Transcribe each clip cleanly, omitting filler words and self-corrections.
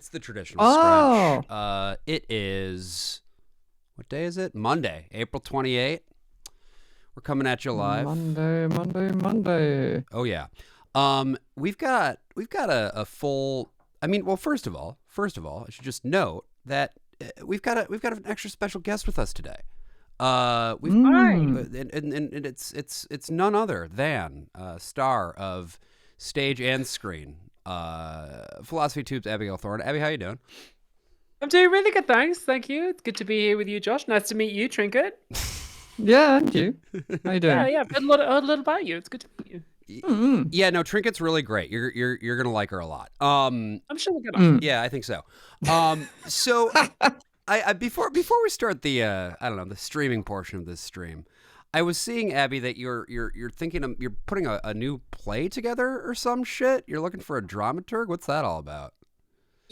It's the traditional Oh. scratch. It is, what day is it? Monday, April 28th. We're coming at you live. Monday. Oh yeah. We've got a full. I mean, well, first of all, I should just note that we've got an extra special guest with us today. We've and it's none other than star of stage and screen, Philosophy Tube's Abi Thorn. Abi, how you doing? I'm doing really good, thanks. Thank you. It's good to be here with you, Josh. Nice to meet you, Trinket. Yeah, and you. How you doing? Yeah. I've heard a little about you. It's good to meet you. Yeah, no, Trinket's really great. You're gonna like her a lot. I'm sure we're gonna. Yeah, I think so. So I before we start the I don't know, the streaming portion of this stream, I was seeing, Abi, that you're thinking of, you're putting a new play together or some shit. You're looking for a dramaturg. What's that all about?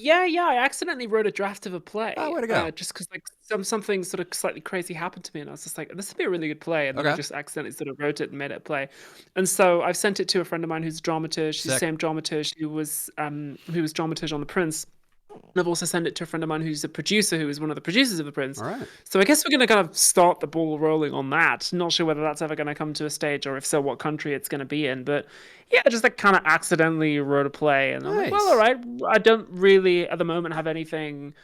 Yeah. I accidentally wrote a draft of a play. Oh, way to go. Just because like something sort of slightly crazy happened to me, and I was just like, this would be a really good play, and then I Okay. just accidentally sort of wrote it and made it a play. And so I've sent it to a friend of mine who's a dramaturge. She's the Sick. same dramaturge who was dramaturge on The Prince. And I've also sent it to a friend of mine who's a producer, who is one of the producers of The Prince. All right. So I guess we're going to kind of start the ball rolling on that. Not sure whether that's ever going to come to a stage, or if so, what country it's going to be in. But yeah, just like kind of accidentally wrote a play. And I'm like, well, Nice. all right. I don't really, at the moment, have anything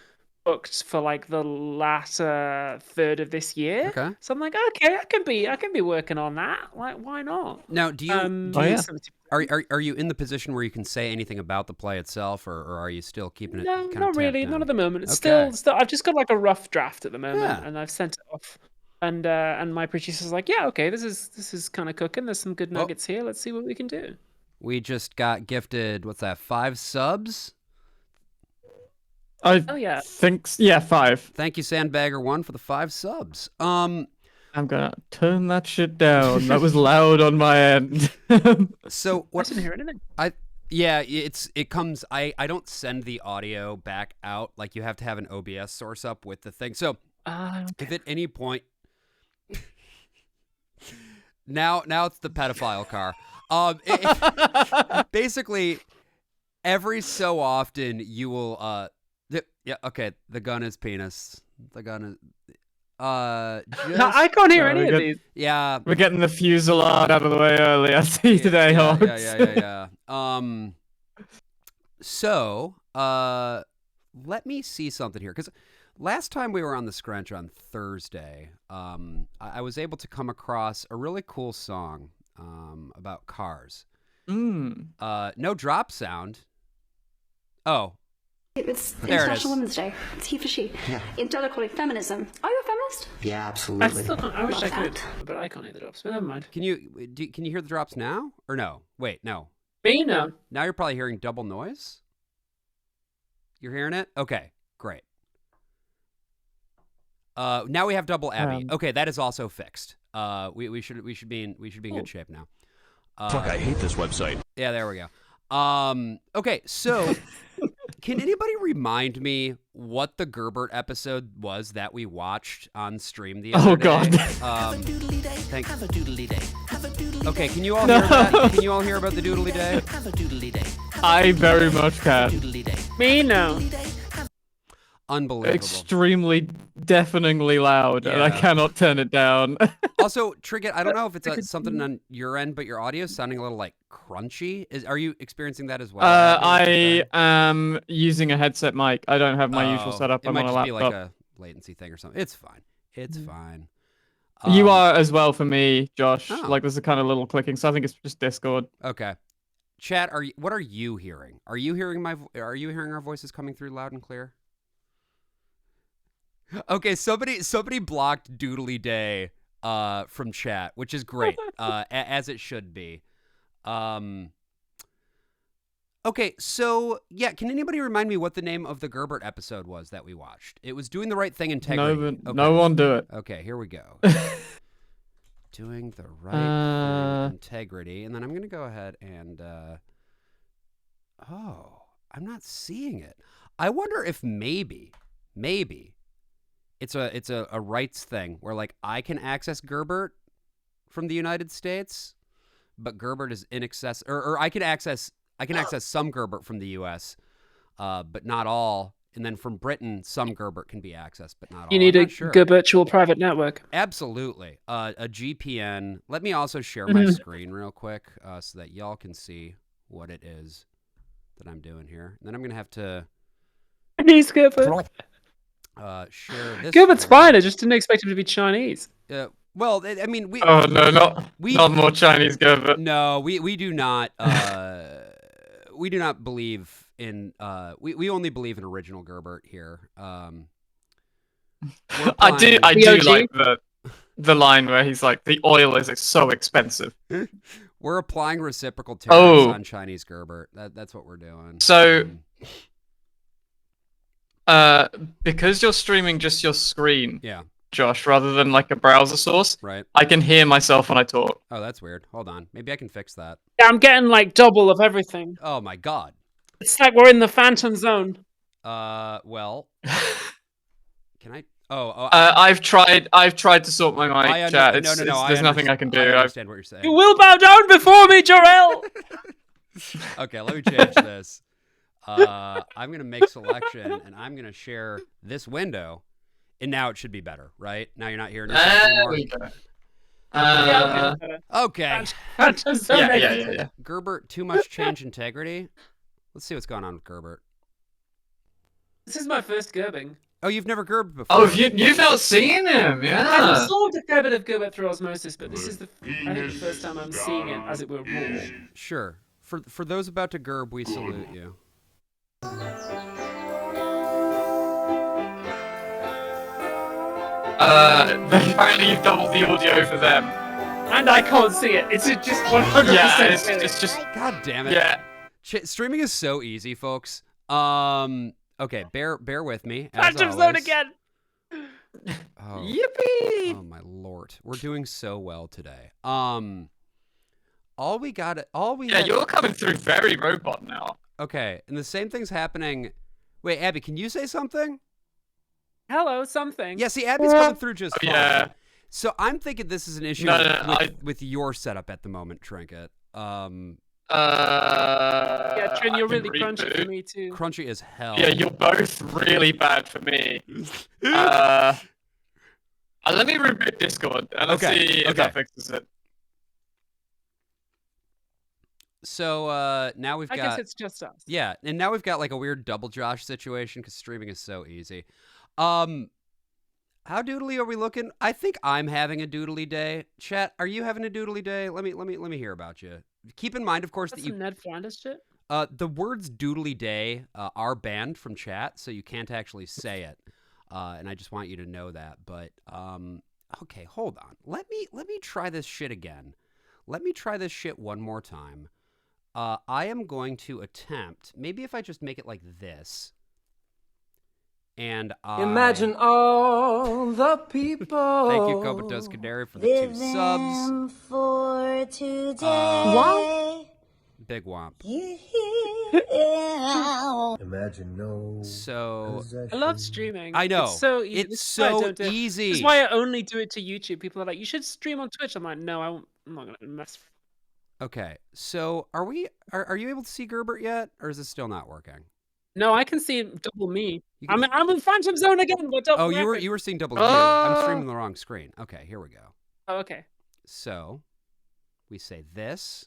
booked for like the latter third of this year. Okay. So I'm like, okay, I can be working on that. Like, why not? Now, do you Oh, yeah. are you in the position where you can say anything about the play itself, or are you still keeping it? No, kind not of really. tamped Not down? at the moment. It's Okay. still. I've just got like a rough draft at the moment, Yeah. and I've sent it off. And my producer's like, yeah, okay, this is kind of cooking. There's some good nuggets here. Let's see what we can do. We just got gifted, what's that, 5 subs? I Oh yeah. think, yeah, 5. Thank you, Sandbagger1, for the 5 subs. I'm gonna turn that shit down. That was loud on my end. So I what? didn't hear anything. Yeah, it comes. I don't send the audio back out. Like, you have to have an OBS source up with the thing. So if at any point, now it's the pedophile car. Basically, every so often you will yeah, okay, the gun is penis. The gun is I can't hear No, any we of got- these. yeah. We're getting the fusillade out of the way early. I see today, yeah, Hawks. yeah. So, let me see something here, because last time we were on the Scrunch on Thursday, I was able to come across a really cool song about cars. No drop sound. Oh, It's There it International is. Women's Day. It's he for she. Yeah. In Della call it feminism. Are you a feminist? Yeah, I absolutely. still can't. I wish I Love could, that. but I can't hear the drops. But never mind. can you hear the drops now, or no? Wait, no. Me, no. Now you're probably hearing double noise. You're hearing it? Okay, great. Now we have double Abi. Okay, that is also fixed. We should be in good shape now. Fuck, I hate this website. Yeah, there we go. Okay, so can anybody remind me what the Gerbert episode was that we watched on stream the other Oh, day? God. Thank- Have a doodly day. Have a doodly Okay, can you all hear that? Can you all hear about the doodly day? Have a doodly day. I very much can. Doodly day. Me, no. Doodly day. Unbelievable. Extremely deafeningly loud, and I Yeah. cannot turn it down. Also, Trinket, I don't know if it's something on your end, but your audio is sounding a little like crunchy. Are you experiencing that as well? I am using a headset mic. I don't have my usual setup. It I'm might on a just be laptop. like a latency thing or something. It's fine. It's fine. You are as well for me, Josh. Oh. Like there's a kind of little clicking, so I think it's just Discord. Okay. Chat, what are you hearing? Are you hearing are you hearing our voices coming through loud and clear? Okay, somebody blocked Doodly Day from chat, which is great, as it should be. Okay, so yeah, can anybody remind me what the name of the Gerbert episode was that we watched? It was Doing the Right Thing, Integrity. No one do it. Okay, here we go. Doing the Right Thing, Integrity, and then I'm gonna go ahead and I'm not seeing it. I wonder if maybe it's a rights thing where, like, I can access Gerbert from the United States, but Gerbert is inaccessible, or I can access some Gerbert from the U.S., but not all. And then from Britain, some Gerbert can be accessed, but not all. You need I'm a not sure. Gerbertual private network. Absolutely. A GPN. Let me also share my screen real quick so that y'all can see what it is that I'm doing here. And then I'm going to have to Chinese Gerbert. share this. Gerbert's one. fine. I just didn't expect him to be Chinese. Well, I mean, we. Oh no, not more Chinese Gerbert. No, we do not. We do not believe in. We only believe in original Gerbert here. I do OG? like the line where he's like, the oil is so expensive. We're applying reciprocal tariffs on Chinese Gerbert. That's what we're doing. So, because you're streaming just your screen, yeah, Josh, rather than like a browser source, right. I can hear myself when I talk. Oh, that's weird. Hold on. Maybe I can fix that. Yeah, I'm getting like double of everything. Oh my God. It's like we're in the phantom zone. Well, can I? Oh, I've tried to sort my mic chat. No. There's nothing I can do. I understand what you're saying. You will bow down before me, Jarell. Okay, let me change this. I'm gonna make selection, and I'm gonna share this window, and now it should be better, right? Now you're not hearing yourself anymore. Okay. Yeah. Gerbert, too much change integrity. Let's see what's going on with Gerbert. This is my first Gerbing. Oh, you've never Gerbed before. Oh, you've not seen him? I Yeah. saw a fair bit of Gerbert through osmosis, but this is the first time I'm seeing it, as it were, raw. Sure. For those about to Gerb, we salute you. Apparently you've doubled the audio for them. And I can't see it. It's just 100%. Yeah, it's just. God damn it. Yeah. Streaming is so easy, folks. Okay, bear with me. As Phantom Zone always. again. Oh, Yippee! oh my lord, we're doing so well today. All we had- You're coming through very robot now. Okay, and the same thing's happening. Wait, Abby, can you say something? Hello, something. Yeah, see, Abby's coming through just fine. Yeah. So I'm thinking this is an issue with your setup at the moment, Trinket. Yeah, Trin, you're I can really crunchy reboot. for me too. Crunchy as hell. Yeah, you're both really bad for me. Let me reboot Discord and let's see if that fixes it. So now we've I got. guess it's just us. Yeah, and now we've got like a weird double Josh situation because streaming is so easy. How doodly are we looking? I think I'm having a doodly day. Chat, are you having a doodly day? Let me hear about you. Keep in mind, of course, That's that you. some Ned Flanders shit. The words doodly day are banned from chat, so you can't actually say it. And I just want you to know that. But okay, hold on. Let me try this shit again. Let me try this shit one more time. I am going to attempt. Maybe if I just make it like this. And Imagine all the people. Thank you, Comatose Canary, for the 2 subs. For today. Big womp. Imagine no. So I love streaming. I know. It's so easy. It's This is why I so don't do it. easy. This is why I only do it to YouTube. People are like, you should stream on Twitch. I'm like, no, I'm not gonna mess. Okay, so are you able to see Gerbert yet, or is it still not working? No, I can see double me. You can- I'm in Phantom Zone again. But Oh, you were seeing double you. I'm streaming the wrong screen. Okay, here we go. Oh, okay. So we say this.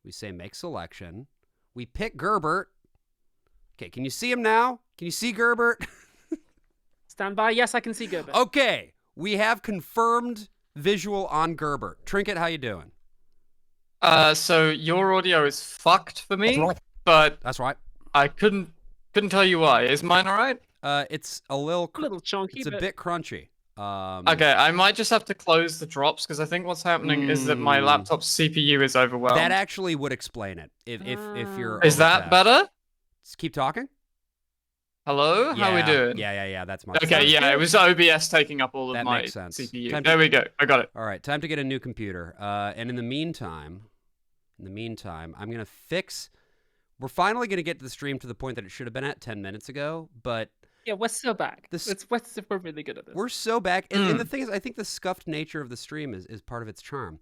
We say make selection. We pick Gerbert. Okay, can you see him now? Can you see Gerbert? Stand by. Yes, I can see Gerbert. Okay, we have confirmed visual on Gerbert. Trinket, how you doing? So your audio is fucked for me, but That's right. I couldn't tell you why. Is mine alright? It's a little chunky. It's a but... bit crunchy. Okay, I might just have to close the drops because I think what's happening is that my laptop's CPU is overwhelmed. That actually would explain it. If you're Is that better? Just keep talking. Hello? How we doing? Yeah. That's my. Okay, yeah, it was OBS taking up all of That my makes sense. CPU. Time There to- we go. I got it. All right, time to get a new computer. And in the meantime, I'm gonna fix. We're finally gonna get the stream to the point that it should have been at 10 minutes ago, but Yeah, we're so back. We're really good at this. we're so back. And the thing is, I think the scuffed nature of the stream is part of its charm.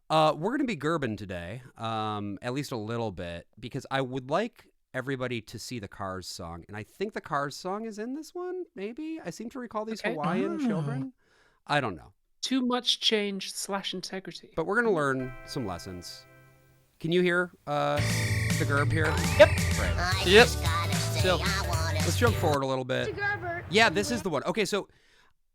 We're gonna be Gerbin today, at least a little bit, because I would like everybody to see the Cars song, and I think the Cars song is in this one. Maybe I seem to recall these Hawaiian children. I don't know. Too much change / integrity. But we're gonna learn some lessons. Can you hear the Gerb here? Yep. Right. Yep. So let's jump forward a little bit. Yeah, this is the one. Okay, so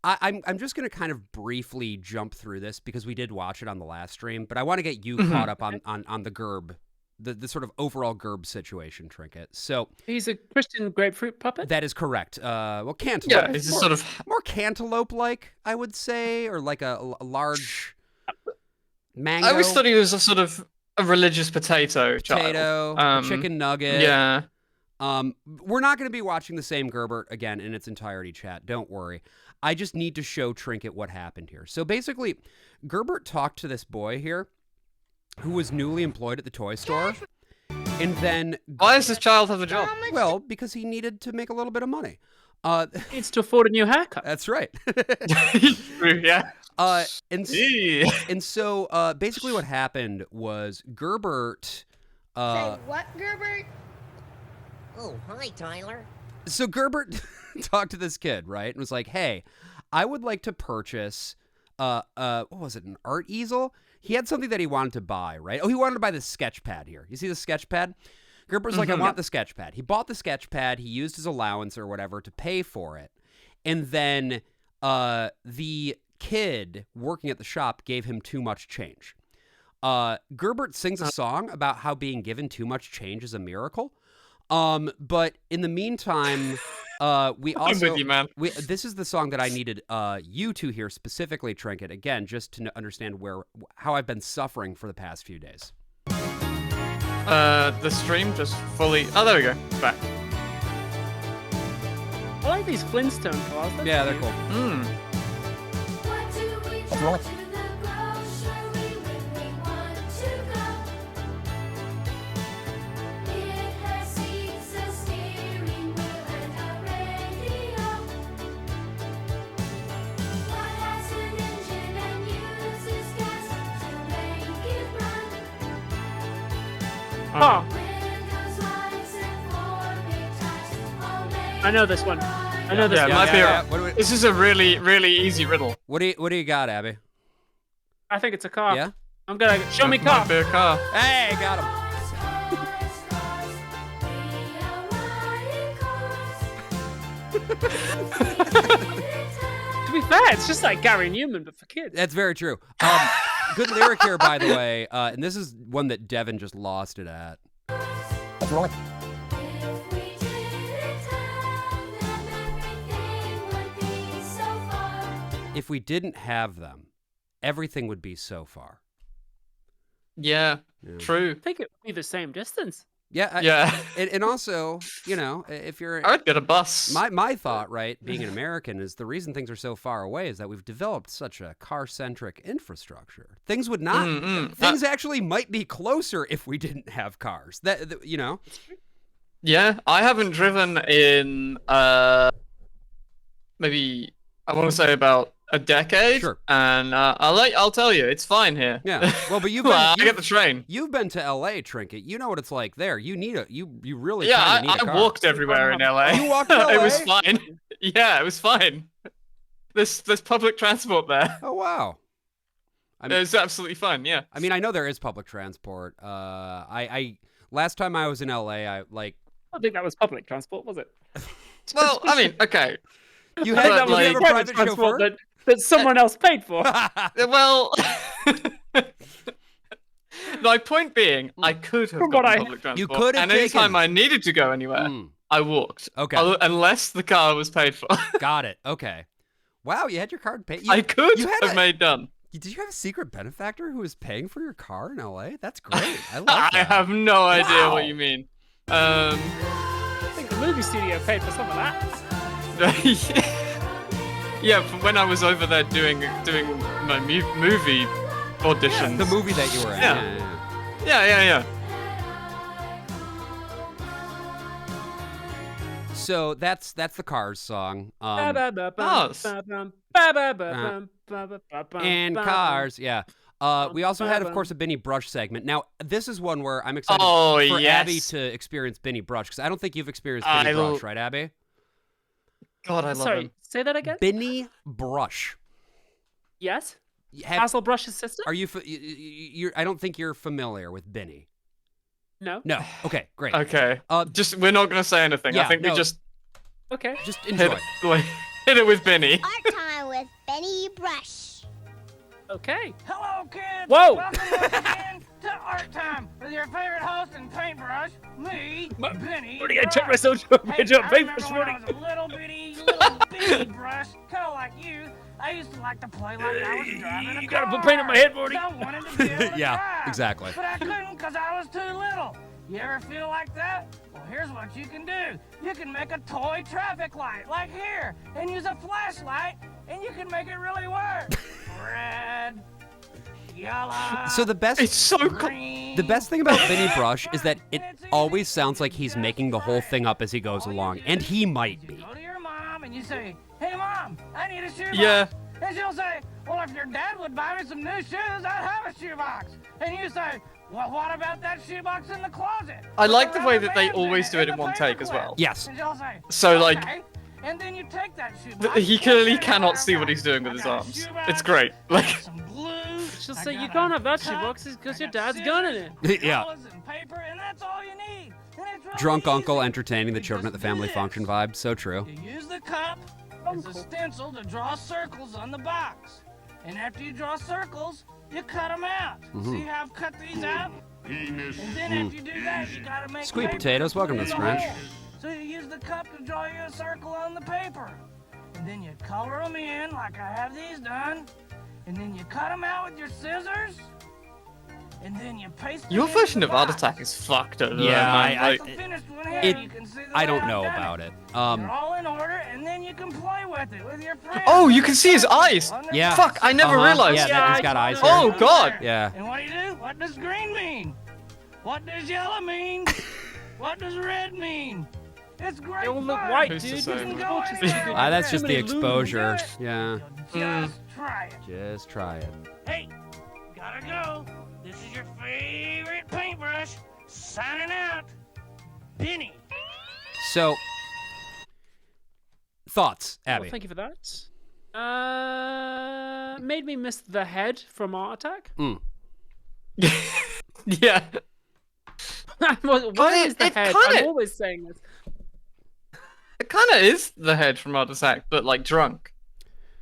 I'm just gonna kind of briefly jump through this because we did watch it on the last stream, but I want to get you caught up on the Gerb, the sort of overall Gerb situation, Trinket. So He's a Christian grapefruit puppet? that is correct. Well, cantaloupe. Yeah, it's sort of more cantaloupe-like, I would say, or like a large mango. I always thought he was a sort of a religious potato potato, child. a chicken nugget. Yeah. We're not going to be watching the same Gerbert again in its entirety, chat. Don't worry. I just need to show Trinket what happened here. So basically, Gerbert talked to this boy here who was newly employed at the toy store. And then... Why does this child have a job? Well, because he needed to make a little bit of money. Needs to afford a new haircut. That's right. True, yeah. And so basically what happened was Gerbert... Say what, Gerbert? Oh, hi, Tyler. So Gerbert talked to this kid, right? And was like, hey, I would like to purchase, what was it, an art easel? He had something that he wanted to buy, right? Oh, he wanted to buy the sketch pad here. You see the sketch pad? Gerbert's like, I want the sketch pad. He bought the sketch pad. He used his allowance or whatever to pay for it. And then the kid working at the shop gave him too much change. Gerbert sings a song about how being given too much change is a miracle. But in the meantime, we also, I'm with you, man. This is the song that I needed you to hear specifically, Trinket, again, just to understand how I've been suffering for the past few days. The stream just fully... Oh, there we go. It's back. I like these Flintstone cars. That's Yeah, they're cute. cool. Oh. I know this one. I know this Yeah, one. might be yeah. a... This is a really, really easy riddle. What do you got, Abby? I think it's a car. Yeah? I'm gonna show me car. Might be a car. Hey, got him. To be fair, it's just like Gary Newman, but for kids. That's very true. Good lyric here, by the way. And this is one that Devin just lost it at. If we didn't have them, everything would be so far. Yeah, true. I think it would be the same distance. Yeah. Yeah. And also, you know, if you're... I would get a bus. My thought, right, being an American, is the reason things are so far away is that we've developed such a car-centric infrastructure. Things would not... Things actually might be closer if we didn't have cars. That you know? Yeah, I haven't driven in maybe, I want to say about a decade. Sure. And I'll tell you, it's fine here. Yeah. Well, but you've Well, been... I get the train. You've been to LA, Trinket. You know what it's like there. You need you really Yeah, kind of need a car. I walked everywhere in LA. You walked to LA? It was fine. Yeah, it was fine. There's public transport there. Oh, wow. It was absolutely fine, yeah. I mean, I know there is public transport. I last time I was in LA, I don't think that was public transport, was it? Well, I mean, okay. you I think had that was you have a private transport chauffeur. that someone else paid for. Well, my point being, I could have From what gotten I- public transport. You could have and anytime taken- I needed to go anywhere, I walked. Okay. Unless the car was paid for. Got it. Okay. Wow, you had your card paid. I could you had have made done. Did you have a secret benefactor who was paying for your car in LA? That's great. I love that. I have no idea Wow. what you mean. I think the movie studio paid for some of that. Yeah, from when I was over there doing my movie auditions. The movie that you were in. Yeah. Yeah. So that's the Cars song. And Cars, yeah. We also had, of course, a Benny Brush segment. Now, this is one where I'm excited for yes. Abby to experience Benny Brush, because I don't think you've experienced Benny Brush, right, Abby? God, I love him. Say that again? Benny Brush. Yes? Basil Brush's sister? Are you? I don't think you're familiar with Benny. No. No. Okay, great. Okay. We're not gonna say anything. Yeah, I think we just Okay. Just enjoy. Hit it with Benny. Art time with Benny Brush. Okay. Hello, kids. Whoa. Welcome once again to Art Time with your favorite host and paintbrush, me, Benny. What do you check myself? Hey, I remember when I was a little bitty brush, kind of like you. I used to like to play like I was driving a car. You gotta put paint on my head, Morty. I wanted to be able to Yeah, drive, exactly. But I couldn't because I was too little. You ever feel like that? Well, here's what you can do. You can make a toy traffic light, like here, and use a flashlight, and you can make it really work. Red, yellow. So the best. It's so green, The best thing about Benny Brush is that it always sounds like he's making the whole thing up as he goes along, and he might be. You go to your mom and you say, "Hey, Mom, I need a shoebox." Yeah. And she'll say, "Well, if your dad would buy me some new shoes, I'd have a shoebox." And you say, "Well, what about that shoebox in the closet?" I like the With way rubber that they bands always do it in and one the take as paperclip. well. Yes. And she'll say, So, like, "Okay." And then you take that shoebox. He and clearly put it cannot in see your what he's doing with his I got a arms. shoebox, It's great. I Like, got some glue. She'll I say, got you a can't have that cup, shoebox because I your got dad's gun in it. Yeah. scissors, and paper, and that's all you need. And it's really Drunk uncle easy. entertaining the You children at just the family do function this. vibe. So true. You use the cup as a stencil to draw circles on the box. And after you draw circles, you cut them out. See how I've cut these out? And then after you do that, you gotta make Sweet paper potatoes, welcome to in the the Scrunch. hole. So you use the cup to draw you a circle on the paper. And then you color them in like I have these done. And then you cut them out with your scissors. And then you paste them your into version the of Art box. Attack is fucked over Yeah, there, man. I- Like, The finished one here, it- you can see the I way don't I've know done about it. They're all in order, and then you can play with it with your friends. oh, you can see his eyes. On the Yeah. Fuck, I never Uh-huh. realized. Yeah, that he's got eyes here. Oh, God. Yeah. And what do? What does green mean? What does yellow mean? What does red mean? It's great They all look fun. white, Who's to dude. say? These You can are go gorgeous. anywhere. That's just the Too many exposure. Do it. Yeah. Just try it. Just try it. Hey, gotta go. This is your favorite paintbrush. Signing out. Benny. So, thoughts, Well, Abby? thank you for that. Made me miss the head from Art Attack. Yeah. Where is the it head? kinda- I'm always saying this. It kind of is the head from Art Attack, but like drunk.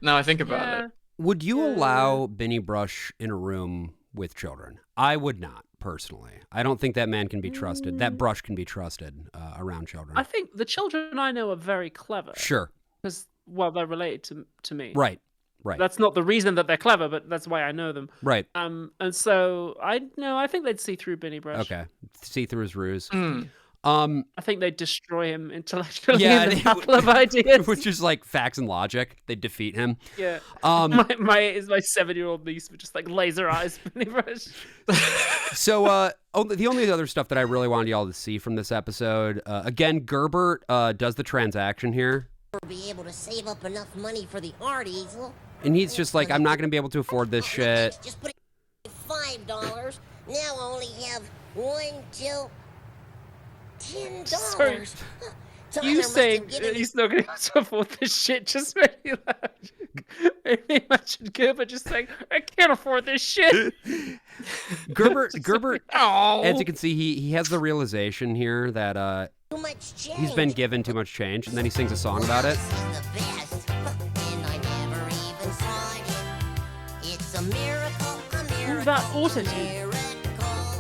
Now I think about Yeah. it. Would you allow Benny Brush in a room with children? I would not, personally. I don't think that man can be trusted. That brush can be trusted around children. I think the children I know are very clever. Sure. Because, well, they're related to me. Right. Right. That's not the reason that they're clever, but that's why I know them. Right. And so I think they'd see through Benny Brush. Okay. See through his ruse. Mm. I think they'd destroy him intellectually Yeah, in the they battle of ideas. Which is like facts and logic. They defeat him. Yeah. Um, my 7-year-old niece would just like laser eyes Benny Brush. So, the only other stuff that I really wanted y'all to see from this episode, again, Gerbert does the transaction here. Be able to save up enough money for the art easel. And he's just like, I'm not going to be able to afford this shit. Just put it $5. Now I only have $1, $2, $10. Sorry. Tyler You must saying have given me he's not going to be able to afford this shit just made me laugh. Imagine Gerbert just saying, I can't afford this shit. Gerbert, Oh. as you can see, he has the realization here that too much change. he's been given too much change, and then he sings a song about it. This is the best, and I never even saw it. It's a miracle, a miracle, that a auto-tune? miracle.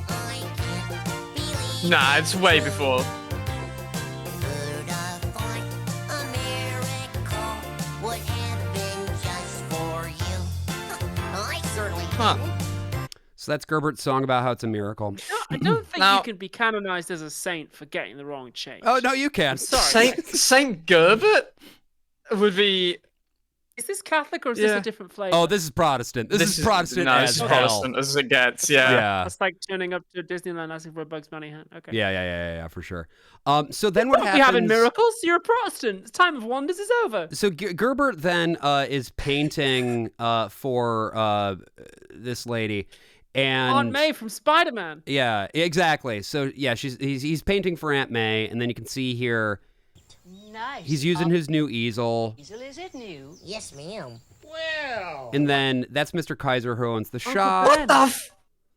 I can't believe Nah, it's way before. Who'd have thought a miracle would have been just for you? I certainly didn't. So that's Gerbert's song about how it's a miracle. I don't think Now- you can be canonized as a saint for getting the wrong change. Oh, no, you can. Sorry. Saint Gerbert would be Is this Catholic or is this a different flavor? Oh, this is Protestant. This is Protestant no, as it's hell. Protestant as it gets. Yeah. Yeah. That's like turning up to Disneyland asking for a Bugs Bunny hat. Okay. Yeah, for sure. So then what Won't happens? be having miracles. You're a Protestant. The time of wonders is over. So Gerbert then is painting for this lady, and Aunt May from Spider-Man. Yeah, exactly. So yeah, he's painting for Aunt May, and then you can see here Nice. he's using his new easel. Easel, is it new? Yes, ma'am. Well. And then that's Mr. Kaiser who owns the Uncle shop. Ben. What the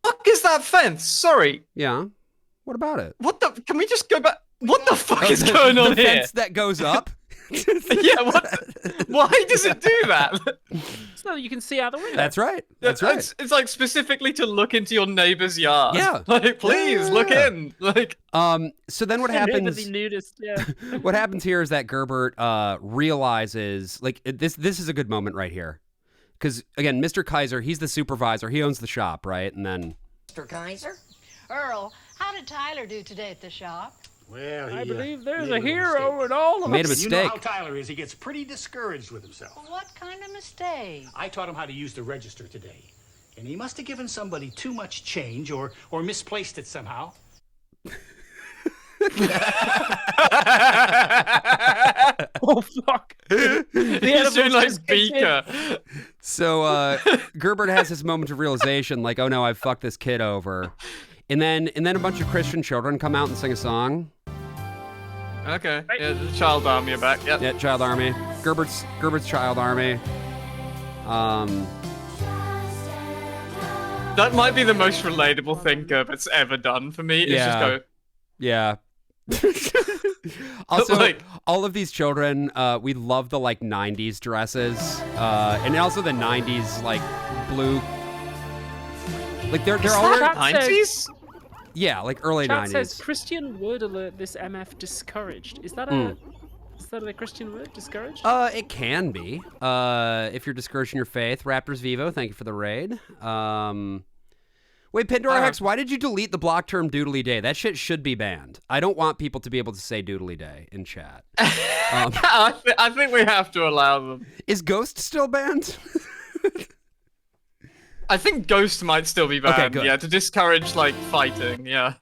fuck is that fence? Sorry. Yeah. What about it? What the? Can we just go back? What the fuck is going on the here? fence that goes up? Yeah. What? Why does it do that? So you can see out the window. That's right. That's right. It's like specifically to look into your neighbor's yard. Yeah. Like, please look in. Like. So then what Neighbor happens? the nudist, yeah. What happens here is that Gerbert realizes, like, this is a good moment right here, because again, Mr. Kaiser, he's the supervisor, he owns the shop, right? And then Mr. Kaiser? Earl, how did Tyler do today at the shop? Well, he, I believe there's made a hero in all of made a us. You know mistake. how Tyler is. He gets pretty discouraged with himself. What kind of mistake? I taught him how to use the register today. And he must have given somebody too much change or misplaced it somehow. Oh, fuck. He's doing like just kicked in. Beaker. So Gerbert has this moment of realization, like, oh no, I've fucked this kid over. And then a bunch of Christian children come out and sing a song. Okay. Yeah, the child army are back. Yep. Yeah, Child Army. Gerbert's Child Army. That might be the most relatable thing Gerbert's ever done for me. Is just go. Yeah. Also, Like- all of these children, we love the like '90s dresses, and also the '90s like blue. Like they're all that- '90s. yeah, like early Chat '90s. says Christian word alert. This MF discouraged. Is that a Christian word? Discouraged? It can be. If you're discouraging your faith. Raptors Vivo, thank you for the raid. Wait, Pandora Hex, why did you delete the block term doodly day? That shit should be banned. I don't want people to be able to say doodly day in chat. I think we have to allow them. Is Ghost still banned? I think Ghost might still be banned. Okay, good. Yeah, to discourage like fighting. Yeah.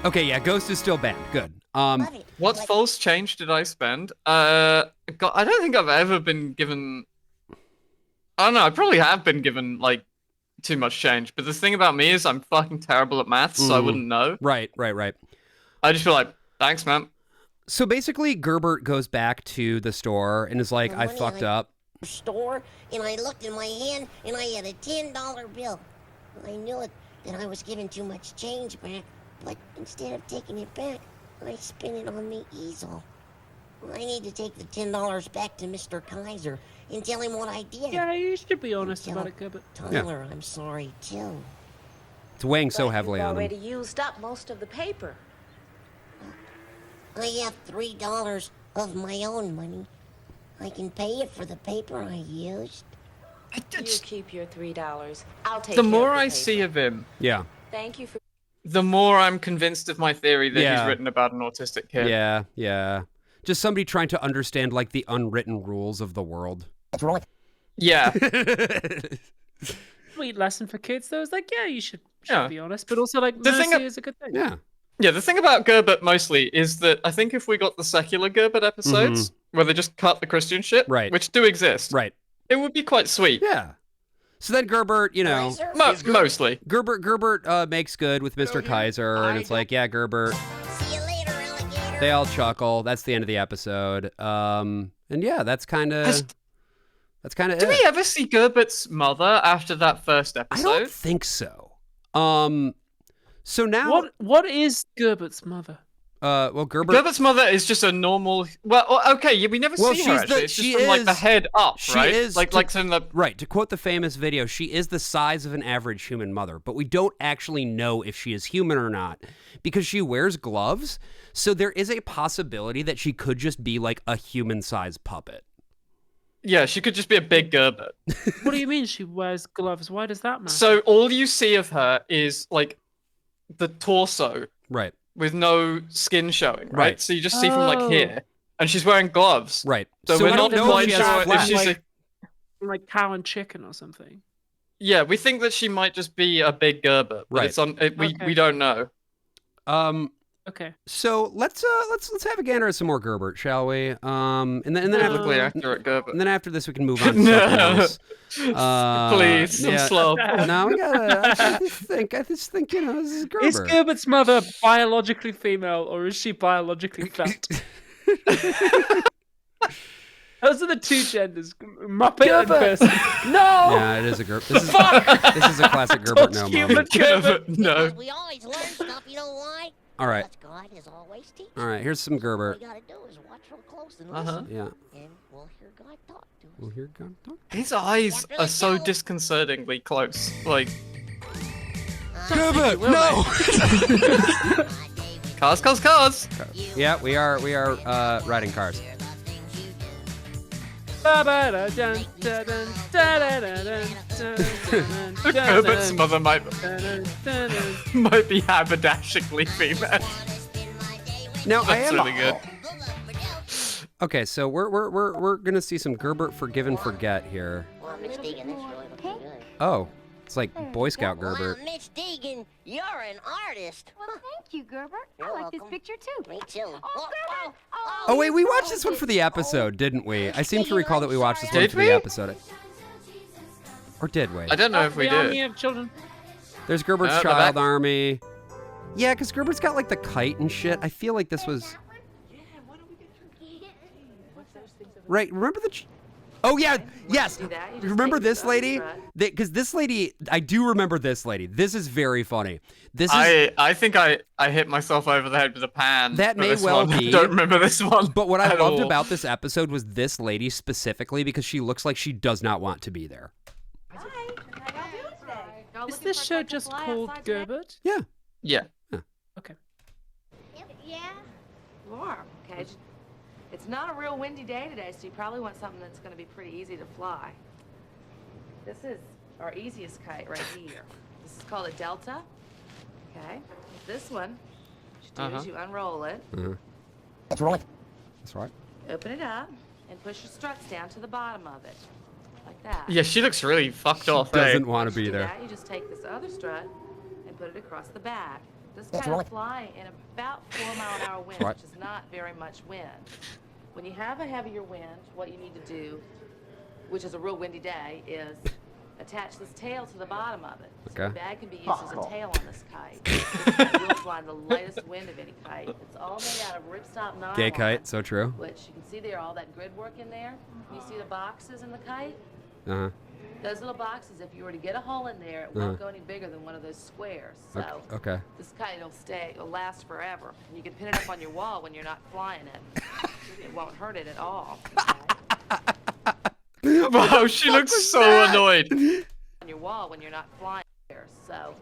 Okay, yeah, Ghost is still banned. Good. What false change did I spend? God, I don't think I've ever been given. I don't know. I probably have been given like too much change. But the thing about me is I'm fucking terrible at maths, so I wouldn't know. Right. I just feel like, thanks, man. So basically, Gerbert goes back to the store and is like, I fucked up. Store, and I looked in my hand, and I had a $10 bill. I knew it that I was giving too much change back, but instead of taking it back, I spent it on the easel. I need to take the $10 back to Mr. Kaiser and tell him what I did. Yeah, you should be honest about it, Gerbert. Tyler, I'm sorry too. It's weighing so heavily on him. Already used up most of the paper. I have $3 of my own money. I can pay it for the paper I used. You keep your $3. I'll take The care more of the I paper. see of him, Yeah. Thank you for. the more I'm convinced of my theory that Yeah. he's written about an autistic kid. Yeah. Just somebody trying to understand like the unwritten rules of the world. That's right. Yeah. Sweet lesson for kids, though. It's like, yeah, you should Yeah. be honest, but also like The mercy thing is a good thing. Yeah. Yeah, the thing about Gerbert mostly is that I think if we got the secular Gerbert episodes, where they just cut the Christian shit, Right. which do exist, Right. it would be quite sweet. Yeah. So then Gerbert, you know, Mostly. Gerbert makes good with Mr. Kaiser, and it's like, yeah, Gerbert. See you later, alligator. They all chuckle. That's the end of the episode. And yeah, that's kind of it. Do we ever see Gerbert's mother after that first I episode? don't think so. So now, What is Gerbert's mother? well, Gerbert's mother is just a normal. Well, okay, yeah, we never Well, see her. she's Actually. the- It's she just from like the is- head up, she right? is like from the. Right, to quote the famous video, she is the size of an average human mother, but we don't actually know if she is human or not because she wears gloves. So there is a possibility that she could just be like a human-sized puppet. Yeah, she could just be a big Gerbert. What do you mean she wears gloves? Why does that matter? So all you see of her is like the torso Right. with no skin showing, right? Right. So you just see from like here. and she's wearing gloves. Right. So we're we not don't know quite if she has sure if flash. she's a... Like cow and chicken or something. Yeah, we think that she might just be a big Gerbert, but Right. it's we don't know. Okay. So let's have a gander at some more Gerbert, shall we? And then Politically after, accurate Gerbert. and then after this we can move on to something else. Please, I'm slow. No, we gotta. I just think you know this is Gerbert. Is Gerbert's mother biologically female or is she biologically fat? Those are the two genders. Muppet and person. No! Yeah, it is a Gerbert. This is a classic Gerbert no moment. Gerbert, no. We always learn stuff, you know why? All right. Because God is always teaching. All right, here's some All Gerbert. we gotta do is watch real close and listen. Yeah. And we'll hear God talk to us. We'll hear God talk. His eyes are so disconcertingly close. Like, Gerbert, no! cars. Yeah, we are riding cars. Gerbert's mother might be haberdashingly female. Now I That's am really good. Okay, so we're gonna see some Gerbert Forgive and Forget here. Well, Miss Deegan, this really looking good. Oh, it's like Boy Scout Gerbert. Wow, Miss Deegan, you're an artist. Well, thank you, Gerbert. You're I like this welcome. picture too. Me too. Oh, Gerbert! Oh wait, we watched this one for the episode, didn't we? I seem to recall that we watched this one Did for the we? episode. Or did we? I don't know if we The army did. of children. There's Gerbert's the Child back. Army. Yeah, because Gerbert's got like the kite and shit. I feel like this was. Right, remember the. Oh yeah, yes. Remember this lady? Because this lady, I do remember this lady. This is very funny. This is. I think I hit myself over the head with a pan. That for may this well one. be. I don't remember this one. But what I at loved all. about this episode was this lady specifically because she looks like she does not want to be there. Is this show just called Gerbert? Yeah. Yeah. Okay. Yeah. Warm. Okay. It's not a real windy day today, so you probably want something that's going to be pretty easy to fly. This is our easiest kite right here. This is called a Delta. Okay. This one, what you do is you unroll it, That's right. That's right. open it up, and push your struts down to the bottom of it, like that. Yeah, she looks really fucked off. Doesn't want to Once be you do there. that, you just take this other strut and put it across the back. This kite will fly in about 4-mile-an-hour wind, Right. which is not very much wind. When you have a heavier wind, what you need to do, which is a real windy day, is attach this tail to the bottom of it. So the Okay. bag can be used as a tail on this kite. This kite will fly in the lightest wind of any kite. It's all made out of ripstop nylon. Gay kite, so true. Which you can see there, all that grid work in there. You see the boxes in the kite? Uh-huh. Those little boxes, if you were to get a hole in there, it won't go any bigger than one of those squares. So Okay. this kite will last forever. You can pin it up on your wall when you're not flying it. It won't hurt it at all. Wow, she looks so annoyed. On your wall when you're not flying there. So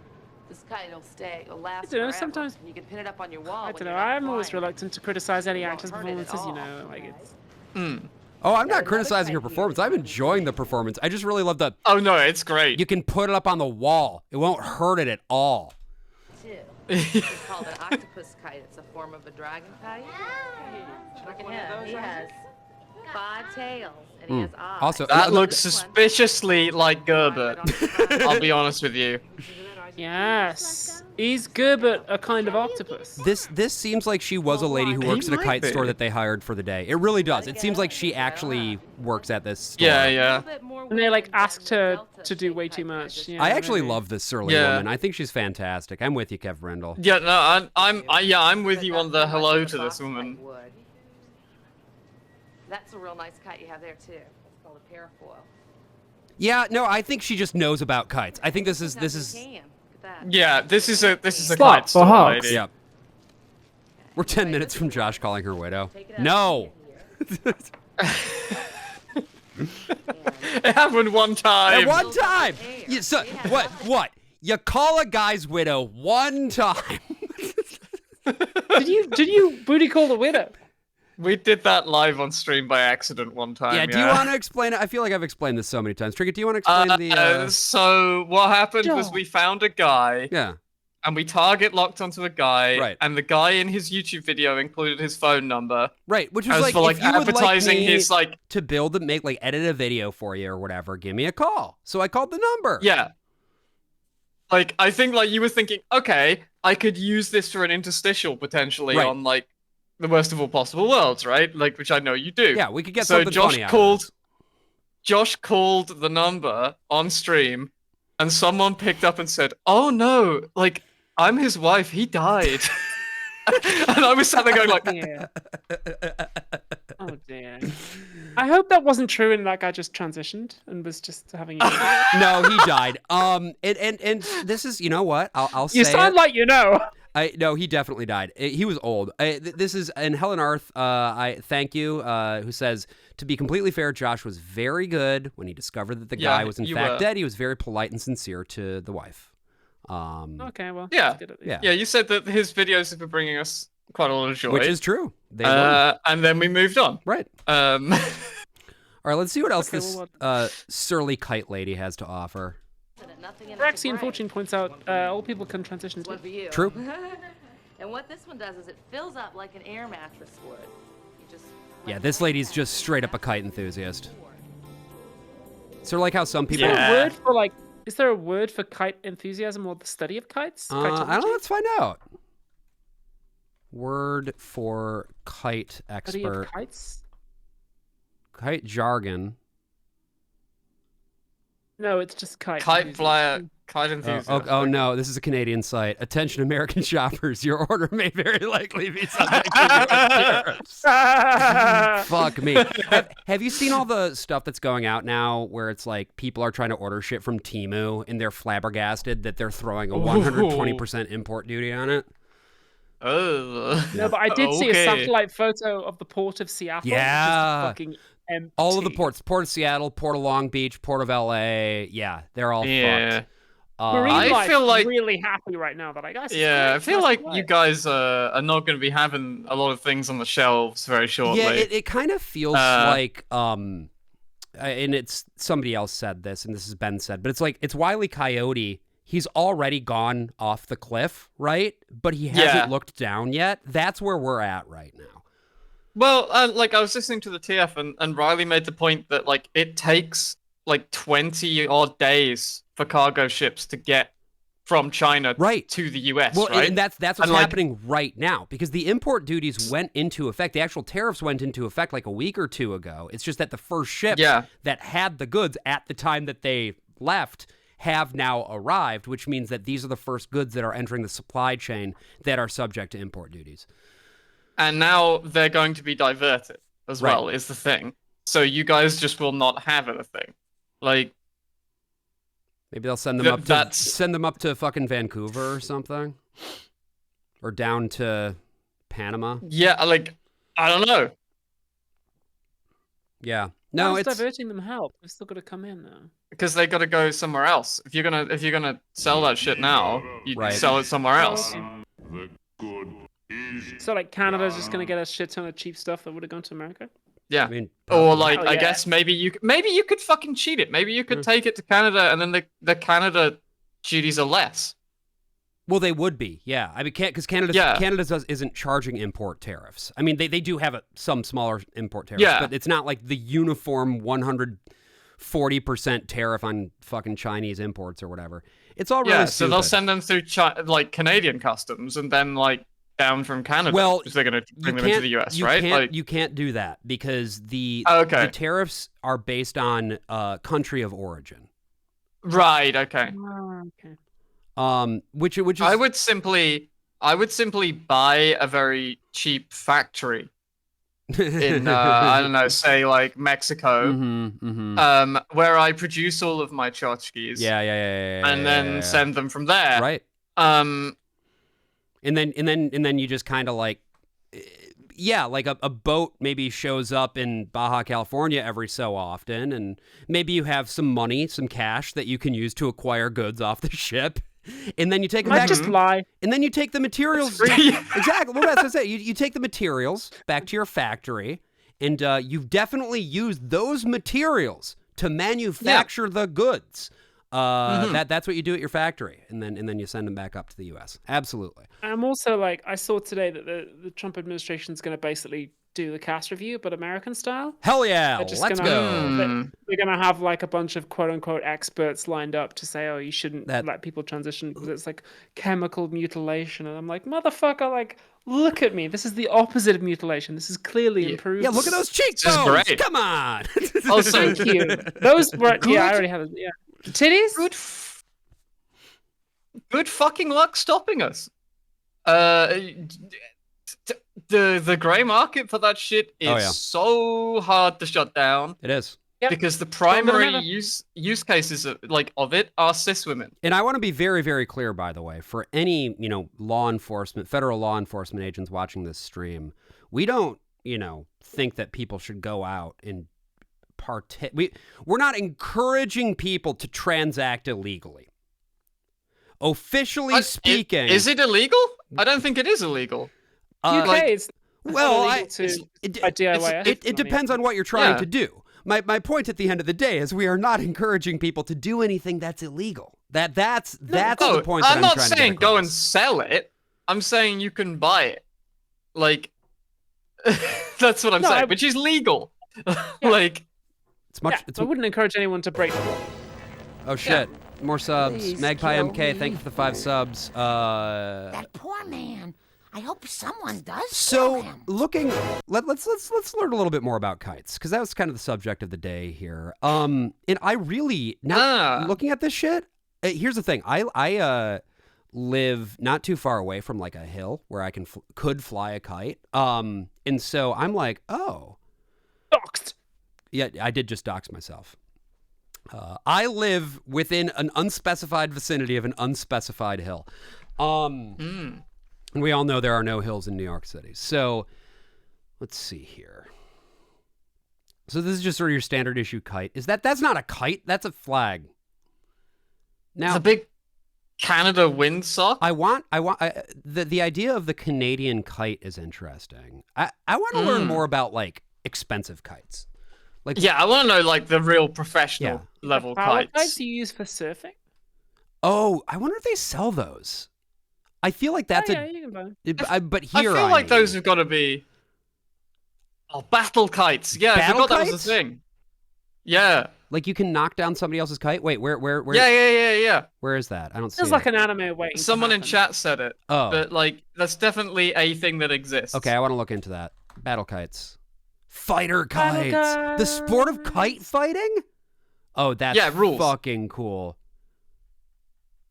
this kite will last I don't know, forever. sometimes- You can pin it up on your wall. I when don't know. you're not I'm always flying. reluctant to criticize any It won't actor's hurt it at performances, you all. know. Like it's. Oh, I'm not criticizing her performance. I'm enjoying the performance. I just really love that Oh no, it's great. you can put it up on the wall. It won't hurt it at all. Too. It's called an octopus kite. It's a form of a dragon kite. Look at him. He has 5 tails and he has eyes. Also, That another- looks suspiciously like Gerbert. I'll be honest with you. Yes. Is Gerbert a kind of octopus? This seems like she was a lady who works at a might kite be. store that they hired for the day. It really does. It seems like she actually works at this store. Yeah. And they like asked her to do way too much. Yeah, I actually maybe. love this surly Yeah. woman. I think she's fantastic. I'm with you, Kev Brindle. Yeah, no, I'm with you on the hello to this woman. That's a real nice kite you have there too. It's called a parafoil. Yeah, no, I think she just knows about kites. I think this is Look at that. Yeah, this is a Slut kite for store hogs. lady. Yep. We're 10 minutes from Josh calling her widow. Take it out No. It happened one time. At one time. What? You call a guy's widow one time. Did you booty call the widow? We did that live on stream by accident one time. Yeah, do you want to explain it? I feel like I've explained this so many times. Trigger, do you want to explain the... So what happened was Joe. we found a guy Yeah. and we target locked onto a guy, Right. and the guy in his YouTube video included his phone number. Right, which was As like, for, like, if you would advertising like me his, like... to build and make, like, edit a video for you or whatever, give me a call. So I called the number. Yeah. Like, I think, like, you were thinking, okay, I could use this for an interstitial, potentially, Right. on, like, the worst of all possible worlds, right? Like, which I know you do. Yeah, we could get so something Josh funny out of called. this. Josh called the number on stream, and someone picked up and said, "Oh no, like I'm his wife. He died." And I was sat there going like, Yeah. Oh dear. I hope that wasn't true and that guy just transitioned and was just having. No, he died. And this is, you know what? I'll say You sound it. like you know. No, he definitely died. He was old. This is, and Helen Arth, I thank you, who says, to be completely fair, Josh was very good when he discovered that the Yeah, guy was in you fact were. dead. He was very polite and sincere to the wife. Okay, well. yeah, that's good at least. Yeah. yeah. You said that his videos have been bringing us quite a lot of joy, Which is true. They were. and then we moved on. Right. All All right, let's see what else Okay, this well, surly kite lady has to offer. Nothing in it Braxian to break. Fortune points out old people can transition One too. for you. True. And what this one does is it fills up like an air mattress would. You just Yeah, this lady's just straight up a kite enthusiast. Sort of like how some people. Is there a word for like? Is there a word for kite enthusiasm or the study of kites? I don't know. Kitology? Let's find out. Word for kite Study of expert. kites? Kite jargon. No, it's just kite. kite flyer, kite Oh, enthusiast. oh no, this is a Canadian site. Attention, American shoppers. Your order may very likely be subject to US tariffs. Fuck me. Have you seen all the stuff that's going out now where it's like people are trying to order shit from Temu and they're flabbergasted that they're throwing a 120% import duty on it? Oh. No, but I did see a Okay. satellite photo of the port of Seattle. Yeah. Which is fucking empty. All of the ports. Port of Seattle, Port of Long Beach, Port of LA. Yeah, they're all Yeah. fucked. Marine I life feel like- really happy right now. That I guess. Yeah, I feel like you guys are not going to be having a lot of things on the shelves very shortly. Yeah, it kind of feels like and it's somebody else said this, and this has been said, but it's like it's Wile E. Coyote. He's already gone off the cliff, right? But he hasn't Yeah. looked down yet. That's where we're at right now. Well, like I was listening to the TF, and Riley made the point that like it takes like 20 odd days for cargo ships to get from China Right. to the US, Well, right? and that's what's And, like- happening right now because the import duties went into effect. The actual tariffs went into effect like a week or two ago. It's just that the first ships Yeah. that had the goods at the time that they left have now arrived, which means that these are the first goods that are entering the supply chain that are subject to import duties. And now they're going to be diverted as Right. well, is the thing. So you guys just will not have anything. Like, Maybe they'll send them That's- up to fucking Vancouver or something, or down to Panama. yeah, like I don't know. Yeah, no, How's it's diverting them help? They've still got to come in though. Because they got to go somewhere else. If you're gonna sell that shit now, you Right. sell it somewhere else. So like Canada's just gonna get a shit ton of cheap stuff that would have gone to America. Yeah. I mean, Or like, Oh, I yeah. guess maybe you could fucking cheat it. Maybe you could take it to Canada, and then the Canada duties are less. well, they would be, yeah. I mean, because Canada Yeah. isn't charging import tariffs. I mean, they do have some smaller import tariffs, Yeah. but it's not like the uniform 140% tariff on fucking Chinese imports or whatever. It's all really Yeah, so they'll stupid. send them through like Canadian customs, and then like down from Canada. Well, because they're gonna bring You them into can't- the US, you right? Can't, Like, you can't do that because the Okay. tariffs are based on country of origin. right? Okay. Oh, okay. Which is I would simply buy a very cheap factory in I don't know, say like Mexico, where I produce all of my tchotchkes. yeah, And then send them from there. right. And then you just kind of like, yeah, like a boat maybe shows up in Baja California every so often, and maybe you have some money, some cash that you can use to acquire goods off the ship, and then you take them Might back. just lie. And then you take the materials. free. Exactly. Well, that's what I say. You take the materials back to your factory, and you've definitely used those materials to manufacture the goods. That's what you do at your factory, and then you send them back up to the U.S. Absolutely. I'm also like, I saw today that the Trump administration is going to basically do the cast review, but American style. Hell yeah, They're just let's go. They're going to have like a bunch of quote unquote experts lined up to say, oh, you shouldn't let people transition because it's like chemical mutilation. And I'm like, motherfucker, like, look at me. This is the opposite of mutilation. This is clearly improved. Yeah, look at those cheekbones. Come on. Also, thank you. Those were, yeah, I already have it. Yeah. Titties? Good fucking luck stopping us. The grey market for that shit is so hard to shut down. It is. Because the primary use cases of it are cis women. And I want to be very, very clear, by the way, for any, law enforcement, federal law enforcement agents watching this stream, we don't, think that people should go out and we're not encouraging people to transact illegally. Officially speaking, is it illegal? I don't think it is illegal. It depends on what you're trying to do. My point at the end of the day is we are not encouraging people to do anything that's illegal. That's the point. I'm not saying go and sell it. I'm saying you can buy it. Like, that's what I'm saying. Which is legal. Like, it's much. I wouldn't encourage anyone to break the law. Oh shit! More subs. Please Magpie kill MK, me. thank you for the 5 subs. That poor man. I hope someone does kill So, him. looking, let's learn a little bit more about kites, because that was kind of the subject of the day here. And I really looking at this shit. Here's the thing. I live not too far away from like a hill where I could fly a kite. And so I'm like, oh, doxed. Yeah, I did just dox myself. I live within an unspecified vicinity of an unspecified hill. And we all know there are no hills in New York City. So let's see here. So this is just sort of your standard issue kite. That's not a kite, that's a flag. Now it's a big Canada windsock. The idea of the Canadian kite is interesting. I want to learn more about like expensive kites. Like, yeah, I want to know like the real professional level kites. kites you use for surfing? Oh, I wonder if they sell those. I feel like that's you can buy them. But here I feel like those have got to be battle kites. Yeah, I forgot that was a thing. Yeah. Like you can knock down somebody else's kite? Wait, where? Yeah. Where is that? I don't see Feels it. like an anime waiting. Someone in chat said it. Oh. But like that's definitely a thing that exists. Okay, I want to look into that. Battle kites. Fighter kites. The sport of kite fighting? Oh, that's rules. Fucking cool.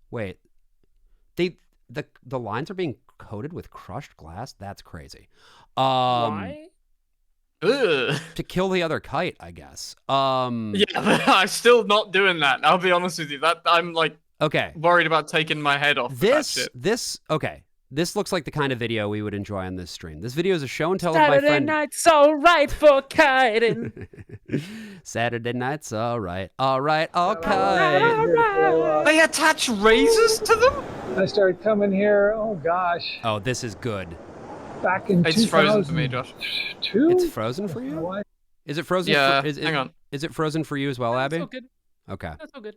Wait. The lines are being coated with crushed glass? That's crazy. Why? Ugh. To kill the other kite, I guess. Yeah, I'm still not doing that. I'll be honest with you. That I'm like worried about taking my head off. This looks like the kind of video we would enjoy on this stream. This video is a show and tell of my friend. Saturday night's all right for kiting. Saturday night's all right. All right, all kite. They attach razors to them? I started coming here, oh gosh. Oh, this is good. Back in It's frozen for me, Josh. It's frozen for you? Is it frozen? Yeah, hang on. Is it frozen for you as well, Abby? That's all good. Okay. That's all good.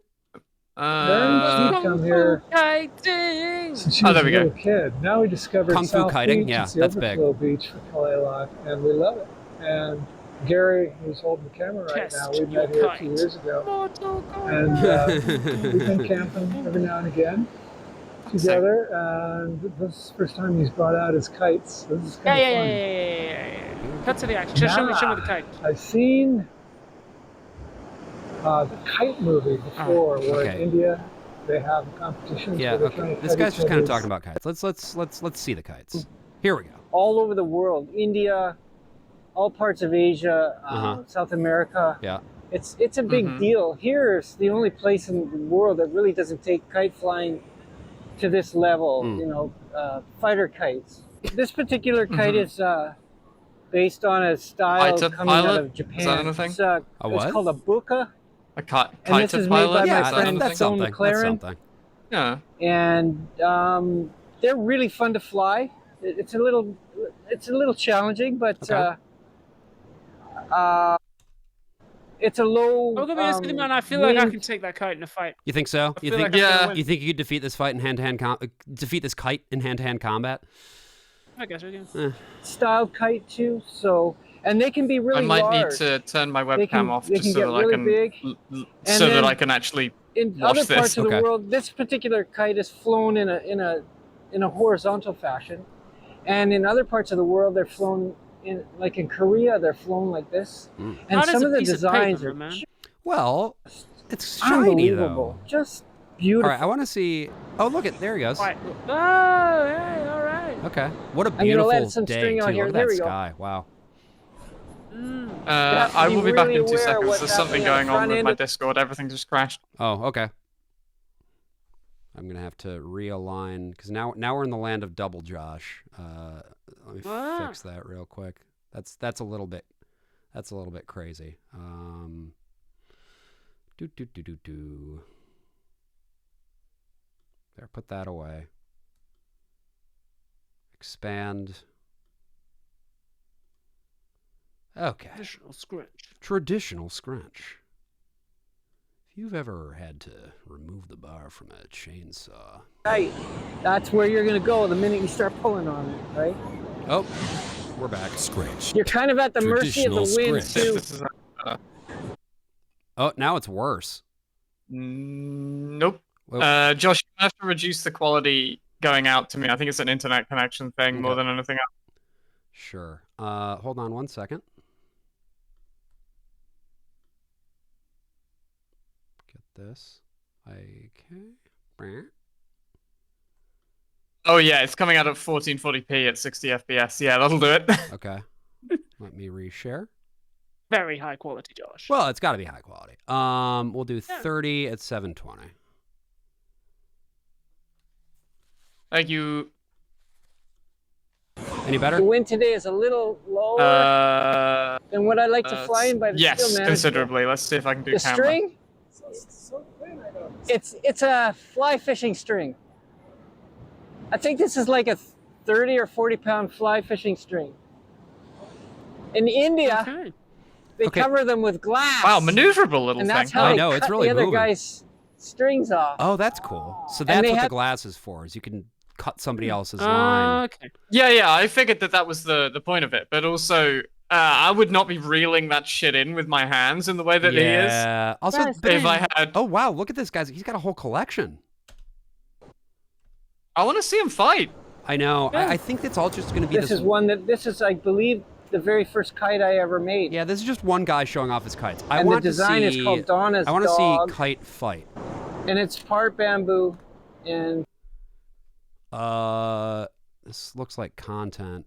Come here. Kiting. Since she Oh, was there a we go. little kid. Now we discovered Kung fu South kiting? Beach. Yeah, it's the that's big. overflow beach for Kalaloch, and we love it. And Gary, who's holding the camera right now, we met here a few years ago. And we've been camping every now and again together. And this is the first time he's brought out his kites. This is kind of fun. Yeah. Cut to the action. Just show me the kite. I've seen the kite movie before, where in India they have competitions. Yeah, where they're trying to this cut guy's each just kind of other's- talking about kites. Let's see the kites. Here we go. All over the world, India, all parts of Asia, South America. Yeah. It's a big deal. Here's the only place in the world that really doesn't take kite flying to this level. You know, fighter kites. This particular kite is based on a style coming out of Japan. Is that anything? It's called a buka. A kite And this is made by my friend that's Stone something. McLaren. That's something. Yeah. And they're really fun to fly. It's a little challenging, but it's a low. Oh, let me ask you, man. I feel like I wind. can take that kite in a fight. You think so? You feel think? like I'm gonna win. You think you could defeat this fight in hand-to-hand defeat this kite in hand-to-hand combat? I guess I can. Style kite too. So, and they can be really I might large. need to turn my webcam off They just can so get that really I can big. so that then I can actually in watch other parts this. of the world, this particular kite is flown in a horizontal fashion, and in other parts of the world, they're flown in like in Korea, they're flown like this. And some of the designs are well, it's shiny though. Just beautiful. All right, I want to see. Oh, look it. There he goes. Right. Oh, hey, all right. Okay. What a I'm gonna let beautiful some day string too. out here. Look at There that we go. sky. Wow. I will be back really in 2 aware of seconds. what's There's something happening on going the on front with end my of- Discord. Everything just crashed. Oh, okay. I'm gonna have to realign because now we're in the land of double Josh. Let me fix that real quick. That's a little bit crazy. There, put that away. Expand. Okay. Traditional scrunch. If you've ever had to remove the bar from a chainsaw. Right. That's where you're gonna go the minute you start pulling on it, right? Oh, we're back. Scratch. You're kind of at the mercy of the wind too. Oh, now it's worse. Nope. Well, Josh, you have to reduce the quality going out to me. I think it's an internet connection thing more than anything else. Sure. Hold on 1 second. Get this. Okay. Oh yeah, it's coming out at 1440p at 60 FPS. Yeah, that'll do it. Okay. Let me reshare. Very high quality, Josh. Well, it's got to be high quality. We'll do 30 at 720. Thank you. Any better? The wind today is a little lower than what I like to fly in, but it's yes, still manageable. considerably. Let's see if I can do The camera. string? It's a fly fishing string. I think this is like a 30 or 40 pound fly fishing string. In India, they cover them with glass. Wow, maneuverable little and thing. that's how I they know, cut it's really the other moving. guy's strings off. Oh, that's cool. So And that's they what the have- glass is for, is you can cut somebody else's line. Okay. Yeah, I figured that was the point of it, but also I would not be reeling that shit in with my hands in the way that he is. Yeah. Also, If I had, oh wow, look at this guy's. He's got a whole collection. I want to see him fight. I know. I think it's all just going to be This is one that I believe, the very first kite I ever made. Yeah, this is just one guy showing off his kites. I And the want design to is see. called Donna's I want to Dog. see kite fight. And it's part bamboo and This looks like content.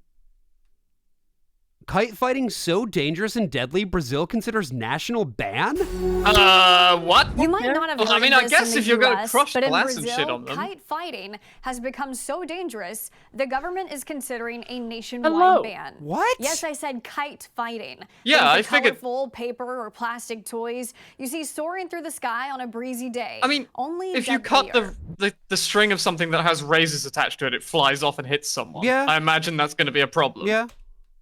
Kite fighting so dangerous and deadly, Brazil considers national ban? What? You might not have heard I mean, I this guess in if the you're gonna US, crush but in glass and Brazil, shit on them. kite fighting has become so dangerous, the government is considering a nationwide Hello. ban. What? Yes, I said kite fighting. Yeah, Think I the figured- colorful paper or plastic toys you see soaring through the sky on a breezy day. I mean, only if you cut the string of something that has razors attached to it, it flies off and hits someone. Yeah. I imagine that's going to be a problem. Yeah.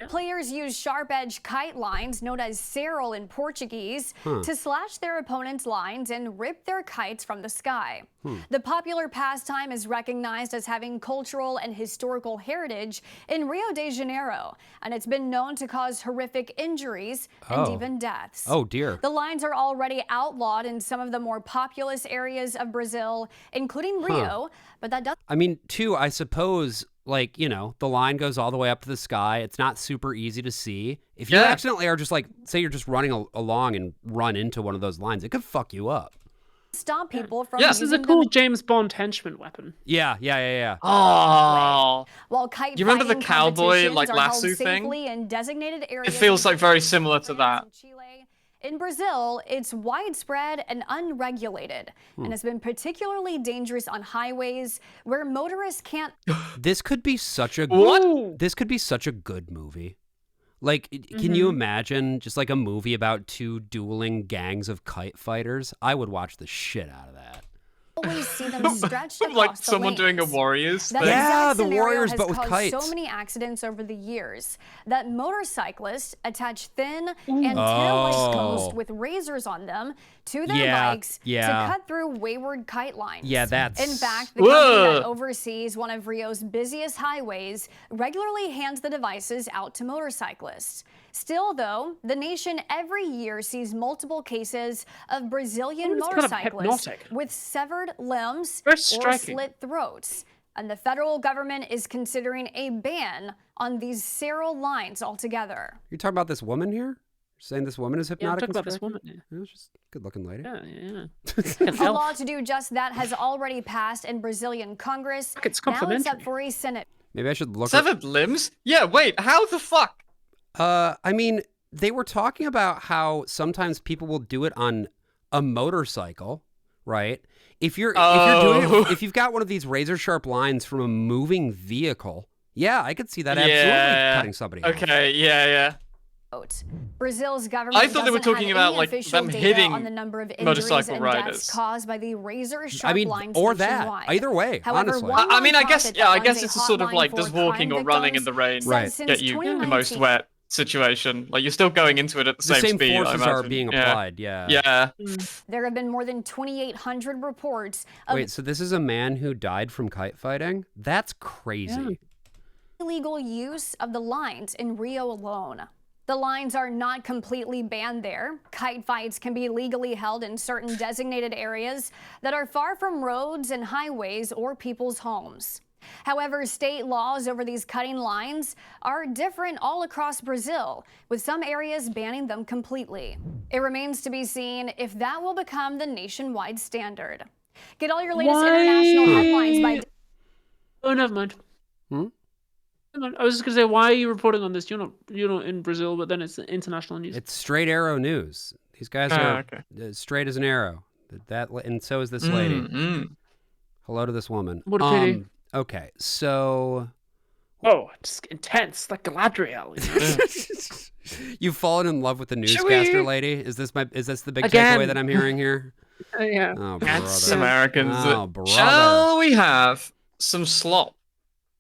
Players use sharp-edged kite lines, known as serral in Portuguese, to slash their opponent's lines and rip their kites from the sky. The popular pastime is recognized as having cultural and historical heritage in Rio de Janeiro, and it's been known to cause horrific injuries and even deaths. Oh, dear. The lines are already outlawed in some of the more populous areas of Brazil, including Rio, but that doesn't... I mean, too, I suppose, like, you know, the line goes all the way up to the sky. It's not super easy to see. If you accidentally are just like, say you're just running along and run into one of those lines, it could fuck you up. stop people from This is using a cool them. James Bond henchman weapon. Yeah. Oh. While kite Do you remember the fighting cowboy, competitions like, are lasso held thing? safely in designated areas It feels in like very similar to that. and Chile. In Brazil, it's widespread and unregulated, and has been particularly dangerous on highways where motorists can't. This could be such a What? This could be such a good movie. Like, can you imagine just like a movie about two dueling gangs of kite fighters? I would watch the shit out of that. always see them stretched across like the someone doing a lanes. Warriors That thing. Yeah, exact the scenario Warriors, has but with caused kites. so many accidents over the years that motorcyclists attach thin Oh. antenna-like posts with razors on them to their bikes to cut through wayward kite lines. Yeah, that's... In fact, the company that oversees one of Rio's busiest highways regularly hands the devices out to motorcyclists. Still, though, the nation every year sees multiple cases of Brazilian motorcyclists with severed limbs or slit throats. And the federal government is considering a ban on these sterile lines altogether. You're talking about this woman here? You're saying this woman is hypnotic? Yeah, I'm talking about this woman. Yeah, she's a good-looking lady. Yeah. A law to do just that has already passed in Brazilian Congress. Now it's up for a Senate. Maybe I should look. Severed limbs? Yeah. Wait. How the fuck? I mean, they were talking about how sometimes people will do it on a motorcycle, right? If you're doing it, if you've got one of these razor sharp lines from a moving vehicle, yeah, I could see that absolutely cutting somebody off. Okay, yeah. Brazil's government I thought they were talking about like them hitting on the number of motorcycle and riders deaths caused by the razor sharp lines or that. nationwide. Either way, However, honestly. I mean, I guess nonprofit it's a sort of hotline like for does walking crime or running in victims the rain says get since you the 2019 most wet situation? Like you're still going into it at the same speed. forces I are imagine. being applied. Yeah. Yeah. There have been more than 2,800 reports of Wait, so this is a man who died from kite fighting? That's crazy. illegal use of the lines in Rio alone. The lines are not completely banned there. Kite fights can be legally held in certain designated areas that are far from roads and highways or people's homes. However, state laws over these cutting lines are different all across Brazil, with some areas banning them completely. It remains to be seen if that will become the nationwide standard. Get all your latest international headlines by... Oh, never mind. I was just gonna say, why are you reporting on this? You're not in Brazil, but then it's international news. It's straight arrow news. These guys are straight as an arrow. And so is this lady. Hello to this woman. What a pity. Okay, so... Oh, just intense, like Galadriel. You know? You've fallen in love with the newscaster lady? Is this the big takeaway that I'm hearing here? Yeah. Oh, That's brother. Americans. Oh, brother. Shall we have some slop?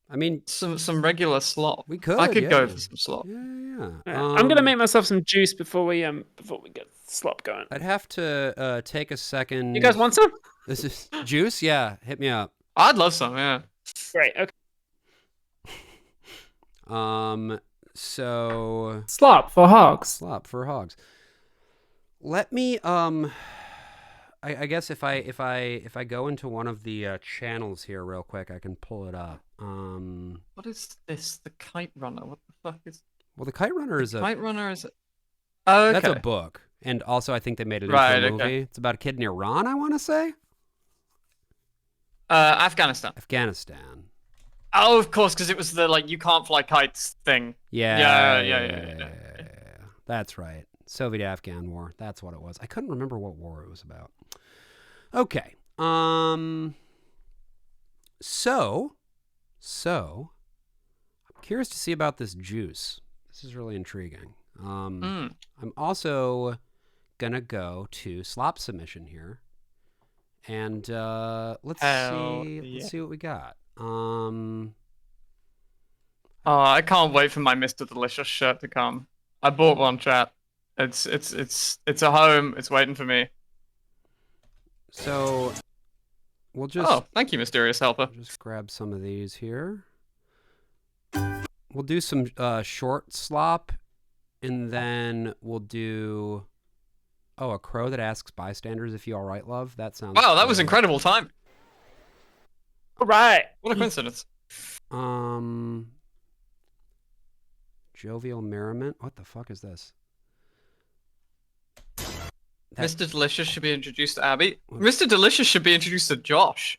I mean, some regular slop. We could. I could go for some slop. Yeah. I'm gonna make myself some juice before we get slop going. I'd have to take a second. You guys want some? This is juice. Yeah, hit me up. I'd love some. Yeah. Great. Okay. So slop for hogs. Slop for hogs. Let me I guess if I go into one of the channels here real quick, I can pull it up. What is this? The Kite Runner? What the fuck is? Well, the Kite Runner is Kite Runner is. Oh, okay. That's a book, and also I think they made it into a movie. Okay. It's about a kid in Iran, I want to say. Afghanistan. Afghanistan. Oh, of course, because it was the you can't fly kites thing. Yeah. That's right. Soviet-Afghan war. That's what it was. I couldn't remember what war it was about. Okay. So I'm curious to see about this juice. This is really intriguing. I'm also gonna go to slop submission here, and let's see what we got. Oh, I can't wait for my Mr. Delicious shirt to come. I bought one, chat. It's a home. It's waiting for me. So we'll just... Oh, thank you, mysterious helper. Just grab some of these here. We'll do some short slop, and then we'll do... Oh, a crow that asks bystanders if you all right, love. That sounds... Wow, that was incredible time. All right. What a coincidence. Jovial merriment. What the fuck is this? Mr. Delicious should be introduced to Abby. Mr. Delicious should be introduced to Josh.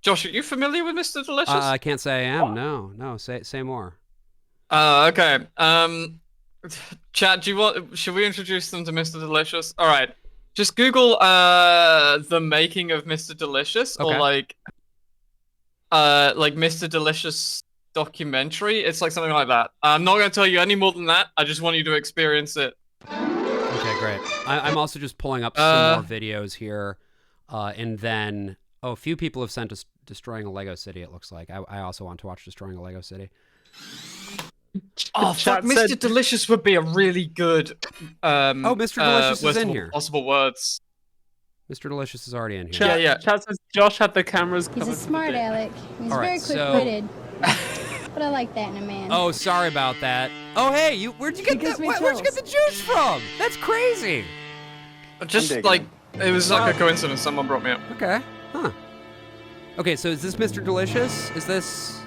Josh, are you familiar with Mr. Delicious? I can't say I am. No. Say more. Okay. Chat, should we introduce them to Mr. Delicious? All right. Just Google the making of Mr. Delicious, or like Mr. Delicious documentary. It's like something like that. I'm not going to tell you any more than that. I just want you to experience it. Okay, great. I'm also just pulling up some more videos here, and then Oh, a few people have sent us Destroying a Lego City, it looks like. I also want to watch Destroying a Lego City. Oh, fuck. Mr. Delicious would be a really good Mr. Delicious is in here. Possible words. Mr. Delicious is already in here. Yeah. Chad says Josh had the cameras covered. He's a smart aleck. He's All right, very quick-witted. But I like that in a man. Oh, sorry about that. Oh, hey, where'd you get that? Where'd you get the juice from? That's crazy. Just like, it was like a coincidence. Someone brought me up. Okay. Huh. Okay, so is this Mr. Delicious? Is this...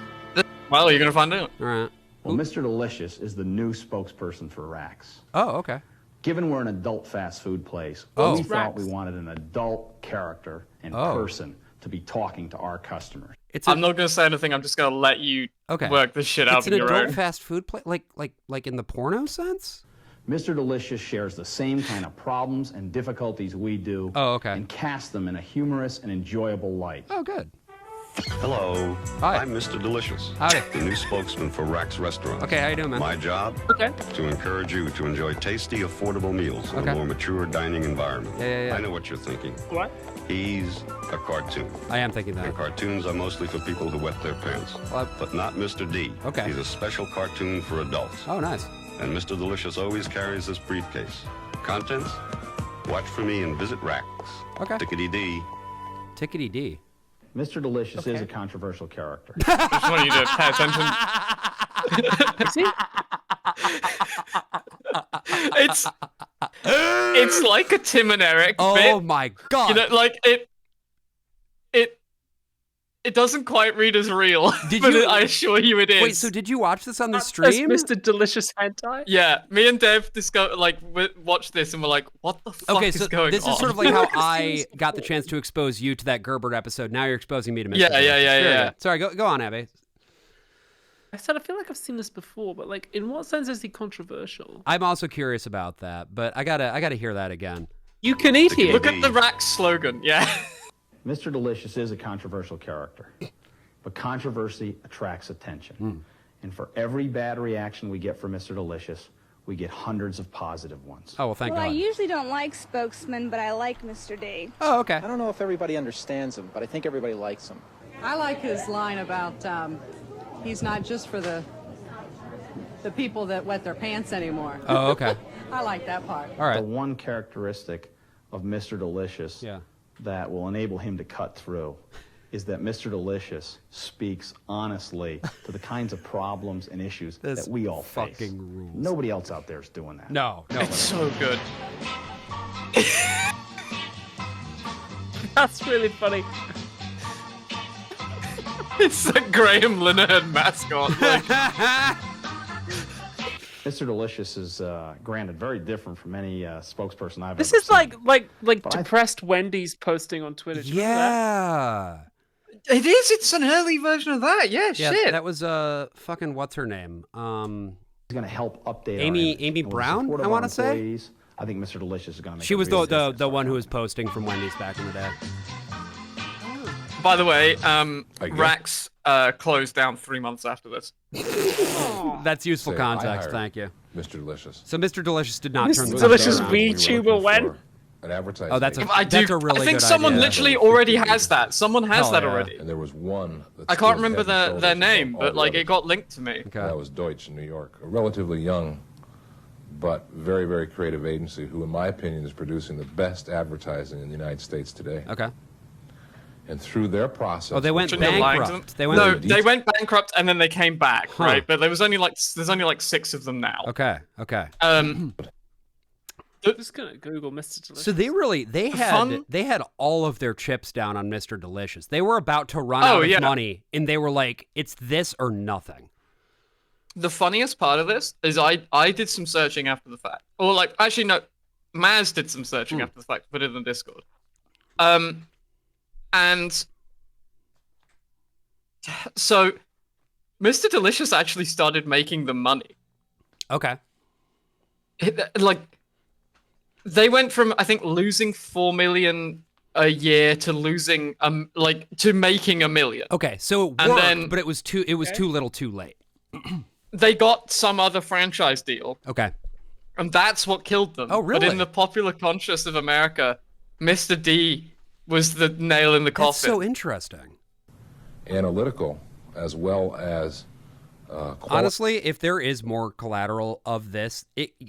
Well, you're going to find out. All right. Well, Mr. Delicious is the new spokesperson for Rax. Oh, okay. Given we're an adult fast food place, we thought we wanted an adult character and person to be talking to our customers. I'm not going to say anything. I'm just going to let you work this shit out It's on an your adult own. fast food place, like in the porno sense? Mr. Delicious shares the same kind of problems and difficulties we do. Oh, okay. And casts them in a humorous and enjoyable light. Oh, good. Hello. Hi. I'm Mr. Delicious. Howdy. The new spokesman for Rax Restaurants. Okay, how you doing, man? My job? To encourage you to enjoy tasty, affordable meals in a more mature dining environment. Yeah. I know what you're thinking. What? He's a cartoon. I am thinking that. And cartoons are mostly for people who wet their pants. But not Mr. D. Okay. He's a special cartoon for adults. Oh, nice. And Mr. Delicious always carries this briefcase. Contents? Watch for me and visit Rax. Okay. Tickety-dee. Tickety-dee. Mr. Delicious is a controversial character. I just want you to pay attention. It's like a Tim and Eric bit. Oh my god. You know, like it doesn't quite read as real. I assure you it is. Wait, so did you watch this on the stream? Mr. Delicious hentai? Yeah, me and Dev watched this and we're like, what the fuck is going on? This is sort of like how I got the chance to expose you to that Gerbert episode. Now you're exposing me to Mr. Delicious. Yeah. Sorry, go on, Abby. I said I feel like I've seen this before, but like, in what sense is he controversial? I'm also curious about that, but I gotta hear that again. You can eat here. Look at the Rax slogan, yeah. Mr. Delicious is a controversial character, but controversy attracts attention. And for every bad reaction we get from Mr. Delicious, we get hundreds of positive ones. Oh, well, thank Well, God. I usually don't like spokesmen, but I like Mr. D. Oh, okay. I don't know if everybody understands him, but I think everybody likes him. I like his line about he's not just for the people that wet their pants anymore. Oh, okay. I like that part. All right. The one characteristic of Mr. Delicious that will enable him to cut through is that Mr. Delicious speaks honestly to the kinds of problems and issues that we all face. Rules. Nobody else out there is doing that. No. It's so good. That's really funny. It's a Graham Linehan mascot. Mr. Delicious is, granted, very different from any spokesperson I've This ever is seen. like depressed Wendy's posting on Twitter. Do you remember that? It is. It's an early version of that. Yeah, shit. That was fucking what's her name? He's going to help update Amy Brown, I want to say. I think Mr. Delicious is going to make She was a real the one who was posting from Wendy's back in the day. By the way, Rax closed down 3 months after this. That's useful Say, context. I hired Thank you. Mr. Delicious. So Mr. Delicious did not turn Mr. the Delicious around. VTuber when? An advertising. Oh, that's a I really I think good someone idea. literally already has that. Someone has that already. And there was one. I can't remember their name, but like it got linked to me. That was Deutsch in New York, a relatively young, but very, very creative agency who, in my opinion, is producing the best advertising in the United States today. Okay. And through their process. Oh, they went bankrupt. They went bankrupt and then they came back, right? But there's only like 6 of them now. Okay. I'm just gonna Google Mr. Delicious. So they had all of their chips down on Mr. Delicious. They were about to run out of money, and they were like, "It's this or nothing." The funniest part of this is I did some searching after the fact, or like actually no, Maz did some searching after the fact, put it in the Discord, and so Mr. Delicious actually started making the money. Okay. They went from, I think, losing 4 million a year to losing to making $1 million. Okay, so it worked, but it was too little, too late. They got some other franchise deal. Okay. And that's what killed them. Oh, really? But in the popular conscious of America, Mr. D was the nail in the coffin. That's so interesting. Analytical, as well as honestly, if there is more collateral of this,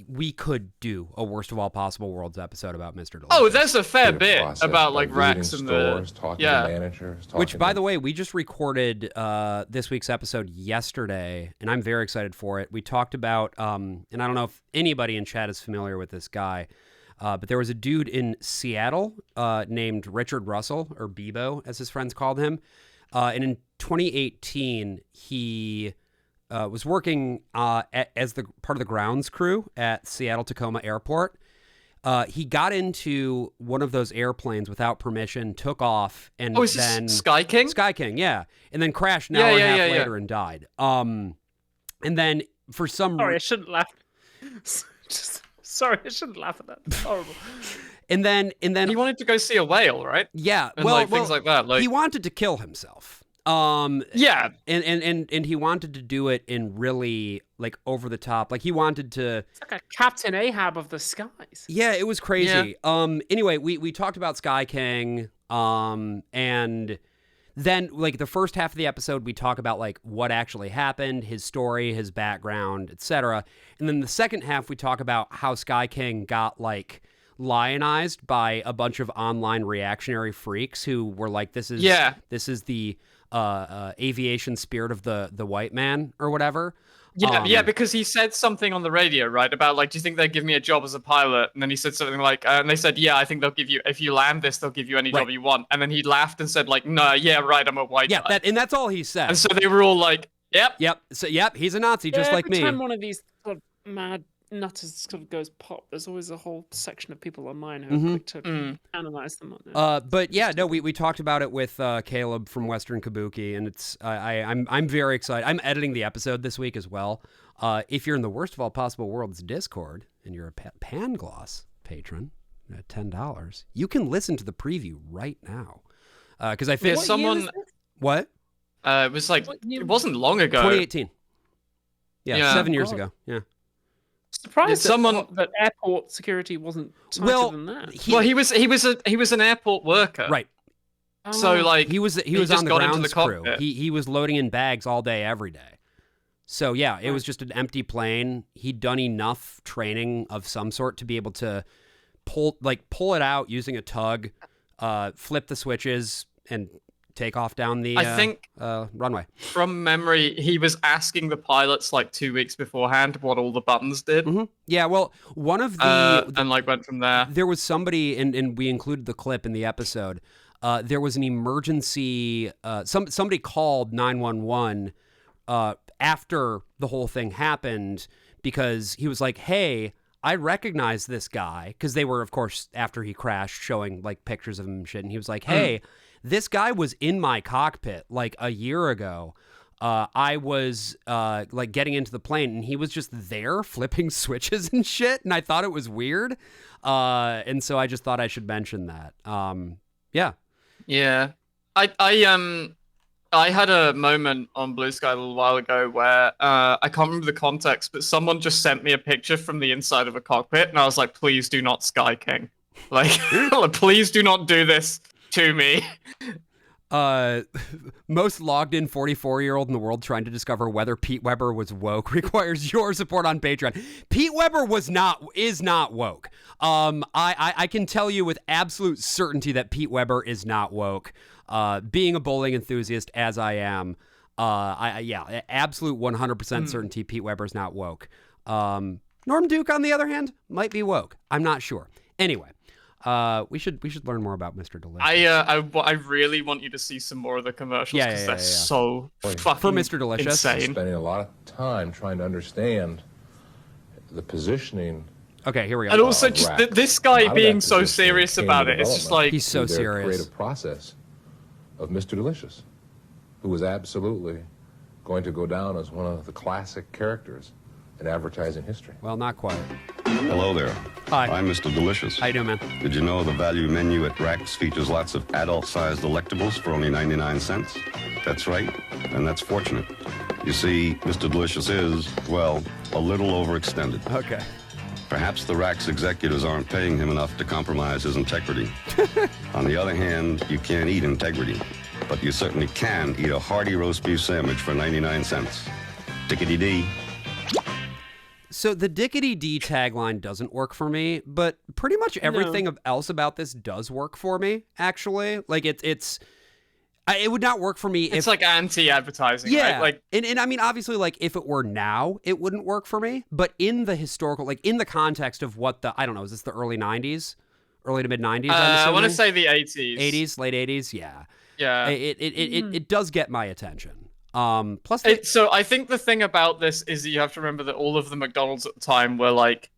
we could do a Worst of All Possible Worlds episode about Mr. Delicious. Oh, there's a fair bit about like racks and stores, talking to managers, which, by the way, we just recorded this week's episode yesterday, and I'm very excited for it. We talked about, and I don't know if anybody in chat is familiar with this guy, but there was a dude in Seattle named Richard Russell, or Bebo, as his friends called him, and in 2018 he was working as the part of the grounds crew at Seattle-Tacoma Airport. He got into one of those airplanes without permission, took off, and then Sky King? Sky King, yeah, and then crashed an hour and a half later and died. And then for some sorry, I shouldn't laugh. Sorry, I shouldn't laugh at that. It's horrible. And then he wanted to go see a whale, right? Yeah, and things like that. Like he wanted to kill himself. Yeah, and he wanted to do it in really like over the top. Like he wanted to. It's like a Captain Ahab of the skies. Yeah, it was crazy. Yeah. Anyway, we talked about Sky King. And then like the first half of the episode, we talk about like what actually happened, his story, his background, etc. And then the second half, we talk about how Sky King got like lionized by a bunch of online reactionary freaks who were like, this is the aviation spirit of the white man or whatever. Yeah, because he said something on the radio, right, about like, do you think they'd give me a job as a pilot? And then he said something like, and they said, yeah, I think they'll give you, if you land this, they'll give you any job you want. And then he laughed and said like, no, yeah, right, I'm a white guy. And that's all he said. And so they were all like, yep. So he's a Nazi just like me. Every time one of these sort of mad nutters sort of goes pop, there's always a whole section of people online who are quick to analyze them on there. But yeah, no, we talked about it with Caleb from Western Kabuki, and it's I'm very excited. I'm editing the episode this week as well. If you're in the Worst of All Possible Worlds Discord and you're a Pangloss patron at $10, you can listen to the preview right now. Because I think What? It was like it wasn't long ago. 2018. Yeah, 7 years ago. Yeah. Surprised that airport security wasn't tighter than that. He was an airport worker, right? So like he was on the grounds crew. He was loading in bags all day, every day. So yeah, it was just an empty plane. He'd done enough training of some sort to be able to pull it out using a tug, flip the switches, and take off down the runway. From memory, he was asking the pilots like 2 weeks beforehand what all the buttons did. Mm-hmm. Yeah, well, one of the and like went from there. There was somebody, and we included the clip in the episode. There was an emergency. Somebody called 911 after the whole thing happened because he was like, "Hey, I recognize this guy," because they were, of course, after he crashed, showing like pictures of him and shit, and he was like, "Hey." This guy was in my cockpit like a year ago. I was like getting into the plane and he was just there flipping switches and shit. And I thought it was weird. And so I just thought I should mention that. Yeah. Yeah. I had a moment on Blue Sky a little while ago where I can't remember the context, but someone just sent me a picture from the inside of a cockpit. And I was like, please do not Sky King. Like, please do not do this to me. Most logged in 44-year-old in the world trying to discover whether Pete Weber was woke requires your support on Patreon. Pete Weber is not woke. I can tell you with absolute certainty that Pete Weber is not woke. Being a bowling enthusiast as I am, absolute 100% certainty Pete Weber is not woke. Norm Duke, on the other hand, might be woke. I'm not sure. Anyway. We should learn more about Mr. Delicious. I really want you to see some more of the commercials because they're so fucking for Mr. Delicious. Insane. Spending a lot of time trying to understand the positioning. Okay, here we go. And also, just this guy being so serious about it. It's just like he's so serious. Creative process of Mr. Delicious, who was absolutely going to go down as one of the classic characters in advertising history. Well, not quite. Hello there. Hi. I'm Mr. Delicious. How you doing, man? Did you know the value menu at Rack's features lots of adult-sized delectables for only 99 cents? That's right, and that's fortunate. You see, Mr. Delicious is, well, a little overextended. Okay. Perhaps the Rack's executives aren't paying him enough to compromise his integrity. On the other hand, you can't eat integrity, but you certainly can eat a hearty roast beef sandwich for 99 cents. Dickety-dee. So the Dickety-dee tagline doesn't work for me, but pretty much everything else about this does work for me, actually. Like, it would not work for me if... It's like anti-advertising, right? Like, and I mean, obviously, like, if it were now, it wouldn't work for me. But in the historical, like, in the context of what I don't know, is this the early 90s? Early to mid-90s, I want to say the 80s. 80s, late 80s, yeah. Yeah. It does get my attention. Plus... So I think the thing about this is that you have to remember that all of the McDonald's at the time were, like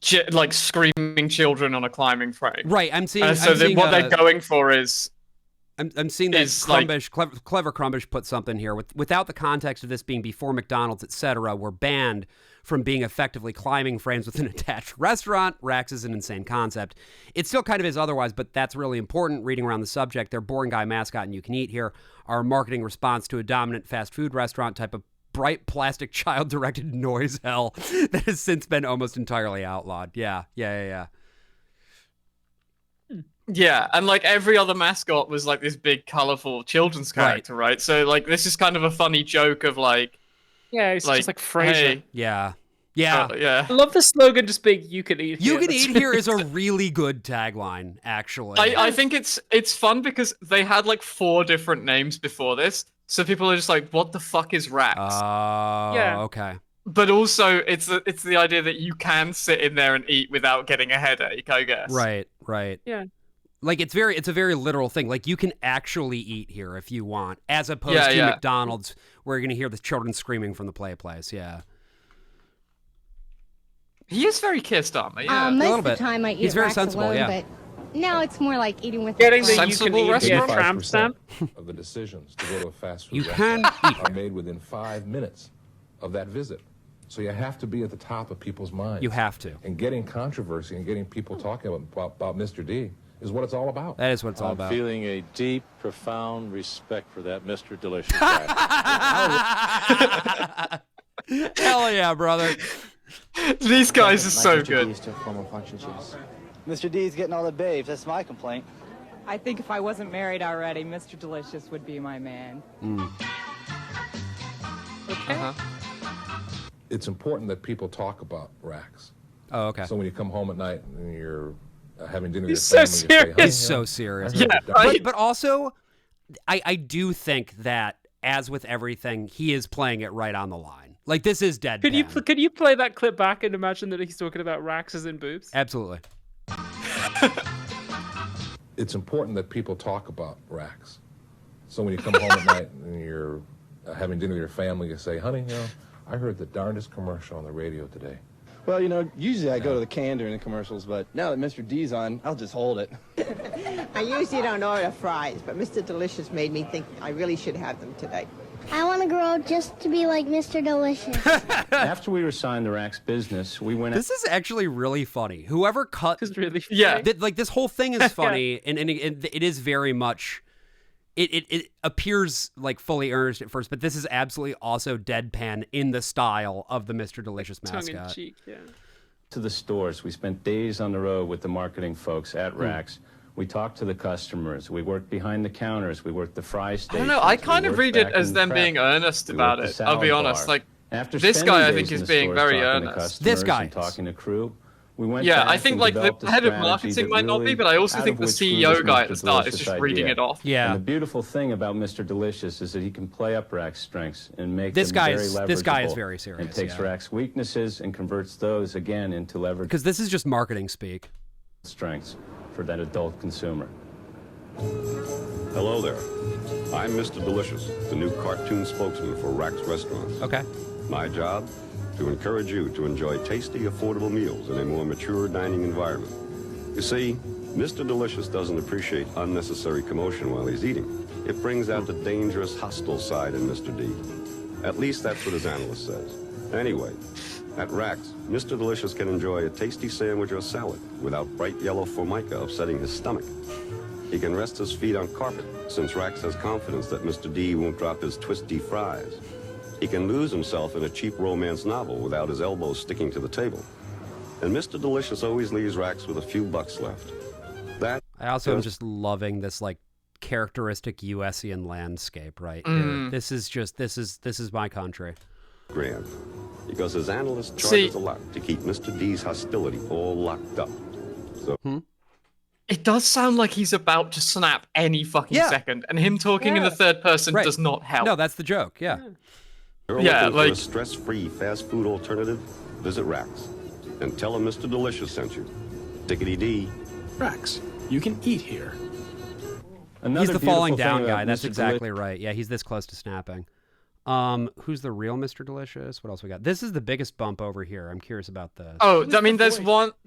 screaming children on a climbing frame. Right, I'm seeing... what they're going for is... I'm seeing that Crumbish, clever Crumbish put something here. Without the context of this being before McDonald's, etc., were banned from being effectively climbing frames with an attached restaurant. Rax is an insane concept. It still kind of is otherwise, but that's really important. Reading around the subject, their boring guy mascot and you can eat here are a marketing response to a dominant fast food restaurant type of bright plastic child-directed noise hell that has since been almost entirely outlawed. Yeah. Yeah, and like every other mascot was like this big, colorful children's character, right? So like this is kind of a funny joke of like, it's just like Frasier. Hey, yeah. I love the slogan just being "You can eat here." You can eat here is a really good tagline, actually. I think it's fun because they had like 4 different names before this, so people are just like, "What the fuck is Rax?" Okay. But also, it's the idea that you can sit in there and eat without getting a headache, I guess. Right. Yeah. Like it's a very literal thing. Like you can actually eat here if you want, as opposed to McDonald's where you're gonna hear the children screaming from the play place. Yeah. He is very kissed on me. Yeah. Most a little of the bit. time I eat He's very Rax sensible. alone, Yeah. but now it's more like eating with Getting the friends. you can eat here tramp stamp. of the decisions to go to a fast food You can restaurant are made within 5 minutes of that visit. So you have to be at the top of people's minds. You have to. And getting controversy and getting people talking about Mr. D is what it's all about. That is what it's all about. I'm feeling a deep, profound respect for that Mr. Delicious guy. Hell yeah, brother. These guys are so good. Mr. D's getting all the babes. That's my complaint. I think if I wasn't married already, Mr. Delicious would be my man. Uh-huh. It's important that people talk about Rax. Oh, okay. So when you come home at night and you're having dinner with He's your so family, you say, serious. He's so serious. Yeah, right. But also, I do think that, as with everything, he is playing it right on the line. Like, this is deadpan. Could you play that clip back and imagine that he's talking about Raxes and boobs? Absolutely. It's important that people talk about Rax. So when you come home at night and you're having dinner with your family, you say, honey, I heard the darndest commercial on the radio today. Well, usually I go to the candor in the commercials, but now that Mr. D's on, I'll just hold it. I usually don't order fries, but Mr. Delicious made me think I really should have them today. I want to grow up just to be like Mr. Delicious. After we were assigned the Rax business, we went... This is actually really funny. Whoever cut... This is really funny. Yeah. Like, this whole thing is funny, and it is very much... It appears like fully earnest at first, but this is absolutely also deadpan in the style of the Mr. Delicious mascot. Tongue in cheek, yeah. to the stores. We spent days on the road with the marketing folks at Rax. We talked to the customers. We worked behind the counters. We worked the fry I stations. don't know. I kind of worked read it back as in them prep. being earnest We about worked the it. I'll be salad honest. bar. Like, After this spending guy I days think in is the being stores very talking to earnest. This customers guy and is. talking to crew. We went Yeah, back I think and like the developed a head of strategy marketing that might not be, really, but I also out think of the which grew CEO this guy at Mr. the start is Delicious just reading idea. it off. Yeah. And the beautiful thing about Mr. Delicious is that he can play up Rax's strengths and make This them guy very is- leverageable. this guy is very serious, And takes yeah. Rax's weaknesses and converts those again into leverage Because this is just marketing speak. strengths for that adult consumer. Hello there. I'm Mr. Delicious, the new cartoon spokesman for Rax Restaurants. Okay. My job? To encourage you to enjoy tasty, affordable meals in a more mature dining environment. You see, Mr. Delicious doesn't appreciate unnecessary commotion while he's eating. It brings out the dangerous, hostile side in Mr. D. At least that's what his analyst says. Anyway, at Rax, Mr. Delicious can enjoy a tasty sandwich or salad without bright yellow formica upsetting his stomach. He can rest his feet on carpet, since Rax has confidence that Mr. D won't drop his twisty fries. He can lose himself in a cheap romance novel without his elbows sticking to the table. And Mr. Delicious always leaves Rax with a few bucks left. That I also am just loving this like characteristic USian landscape right here. This is my country. Grand. Because his analyst charges a lot to keep Mr. D's hostility all locked up. So it does sound like he's about to snap any fucking second, and him talking in the third person does not help. No, that's the joke. Yeah. You're looking for a stress-free fast food alternative? Visit Rax. And tell him Mr. Delicious sent you. Dickety-dee. Rax, you can eat here. He's the falling down guy. That's exactly right. Yeah, he's this close to snapping. Who's the real Mr. Delicious? What else we got? This is the biggest bump over here. I'm curious about this. Oh, I mean, there's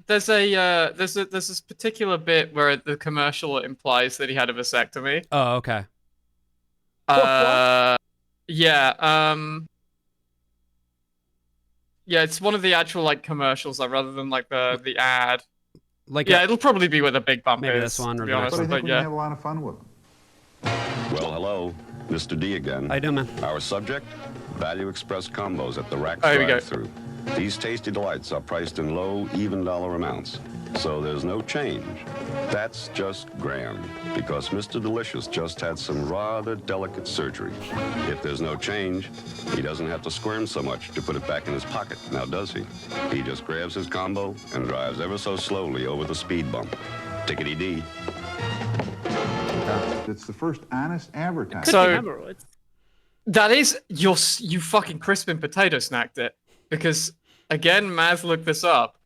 this particular bit where the commercial implies that he had a vasectomy. Oh, okay. Yeah, it's one of the actual like commercials, rather than like the ad. Like it'll probably be where the big bump maybe is. this one, to or be the honest, next one. but yeah. have a lot of fun with them. Well, hello. Mr. D again. How you doing, man? Our subject? Value Express combos at the Rax Oh, here we go. drive-thru. These tasty delights are priced in low, even dollar amounts. So there's no change. That's just grand, because Mr. Delicious just had some rather delicate surgery. If there's no change, he doesn't have to squirm so much to put it back in his pocket, now does he? He just grabs his combo and drives ever so slowly over the speed bump. Tickety-dee. It's the first honest advertising. So that is you fucking crispin potato snacked it, because again, Maz looked this up.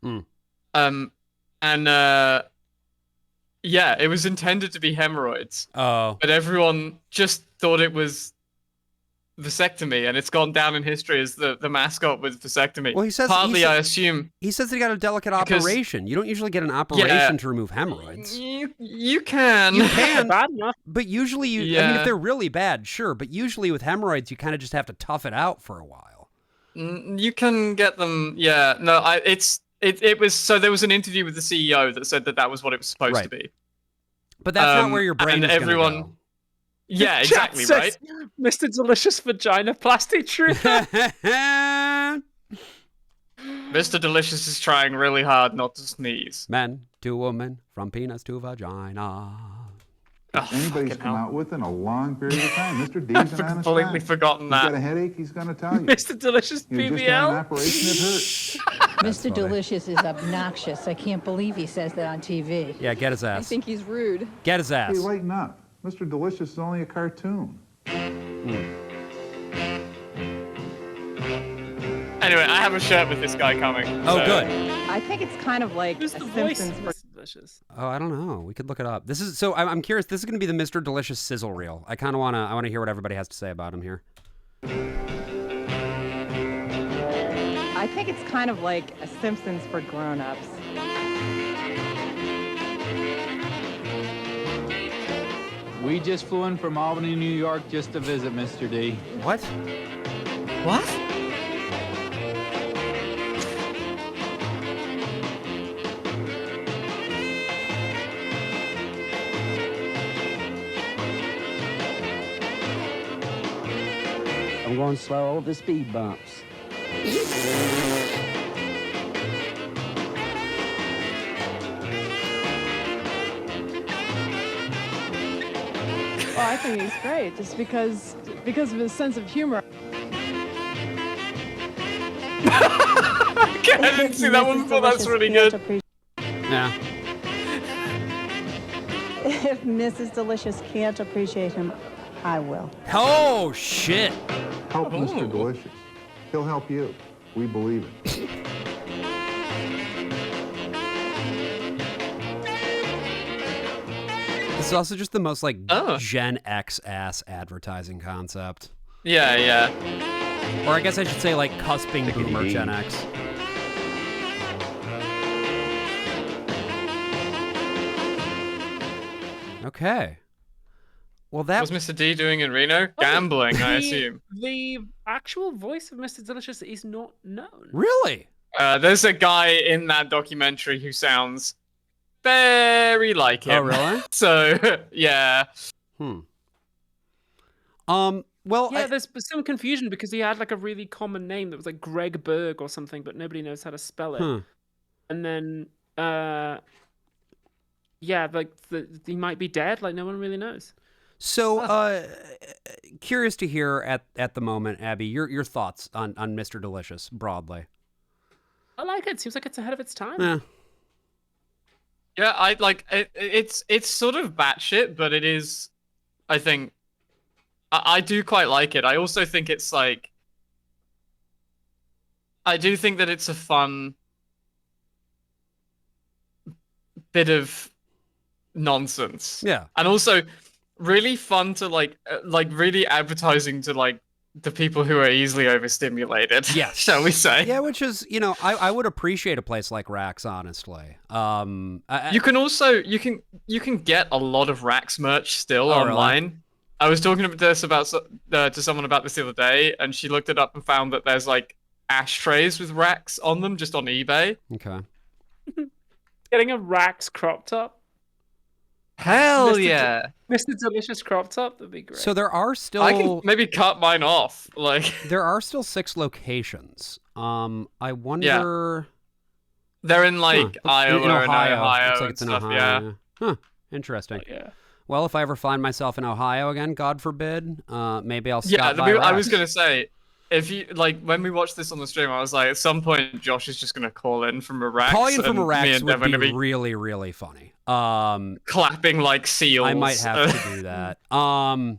Yeah, it was intended to be hemorrhoids. Oh. But everyone just thought it was vasectomy, and it's gone down in history as the mascot with vasectomy. Well, he says I assume he says he got a delicate operation. You don't usually get an operation to remove hemorrhoids. You can. You can. Bad enough. But usually, I mean, if they're really bad, sure. But usually with hemorrhoids, you kind of just have to tough it out for a while. You can get them. Yeah. No. It was so there was an interview with the CEO that said that was what it was supposed to be. But that's not where your brain is everyone. Gonna go. Yeah, Chat exactly, says, right? Mr. Delicious vagina plastic truther. Mr. Delicious is trying really hard not to sneeze. Man to woman, from penis to vagina. Anybody's come out with in a long period of time. Mr. D's I've an honest completely guy. forgotten He's that. got a headache, he's going to tell you. Mr. Delicious You just had an operation, it hurts. Mr. Delicious is obnoxious. I can't believe he says that on TV. Yeah, get his ass. I think he's rude. Get his ass. Hey, lighten up. Mr. Delicious is only a cartoon. Anyway, I have a shirt with this guy coming. Oh, so- good. I think it's kind of like a Simpsons. Delicious. Oh, I don't know. We could look it up. This is so. I'm curious. This is going to be the Mr. Delicious sizzle reel. I kind of want to. I want to hear what everybody has to say about him here. I think it's kind of like a Simpsons for grown-ups. We just flew in from Albany, New York, just to visit Mr. D. What? What? I'm going slow over the speed bumps. Oh, I think he's great, just because of his sense of humor. I didn't see that one before. That's really good. Yeah. If Mrs. Delicious can't appreciate him, I will. Oh, shit. Help Mr. Delicious. He'll help you. We believe it. This is also just the most like Gen X ass advertising concept. Yeah, yeah. Or I guess I should say like cusping boomer Gen X. Okay. Well, that was Mr. D doing in Reno? Gambling, I assume. The actual voice of Mr. Delicious is not known. Really? There's a guy in that documentary who sounds very like him. Oh, really? So, yeah. Well, yeah, there's some confusion because he had like a really common name that was like Greg Berg or something, but nobody knows how to spell it. and then like he might be dead. Like no one really knows. So, curious to hear at the moment, Abby, your thoughts on Mr. Delicious broadly. I like it. Seems like it's ahead of its time. Yeah. Yeah, I like it. It's sort of batshit, but it is. I think I do quite like it. I also think it's like. I do think that it's a fun bit of nonsense. Yeah. And also really fun to like really advertising to like the people who are easily overstimulated. Yes. Shall we say? Yeah, which is, I would appreciate a place like Rax, honestly. You can also you can get a lot of Rax merch still online. Really? I was talking to someone about this the other day, and she looked it up and found that there's like ashtrays with Rax on them just on eBay. Okay. Getting a Rax crop top. Hell yeah. Mr. Delicious crop top, that'd be great. So there are still. I can maybe cut mine off. Like there are still 6 locations. I wonder. They're in like Iowa in Ohio. and Ohio Looks like and it's in stuff. Ohio. Yeah. Huh. Interesting. Yeah. Well, if I ever find myself in Ohio again, God forbid, maybe I'll Yeah, stop by I Rax. was gonna say, if you like when we watched this on the stream, I was like, at some point Josh is just gonna call in from a Rax. Calling in from a me Rax and would Devin be are really, really funny. Clapping like seals. I might have to do that. All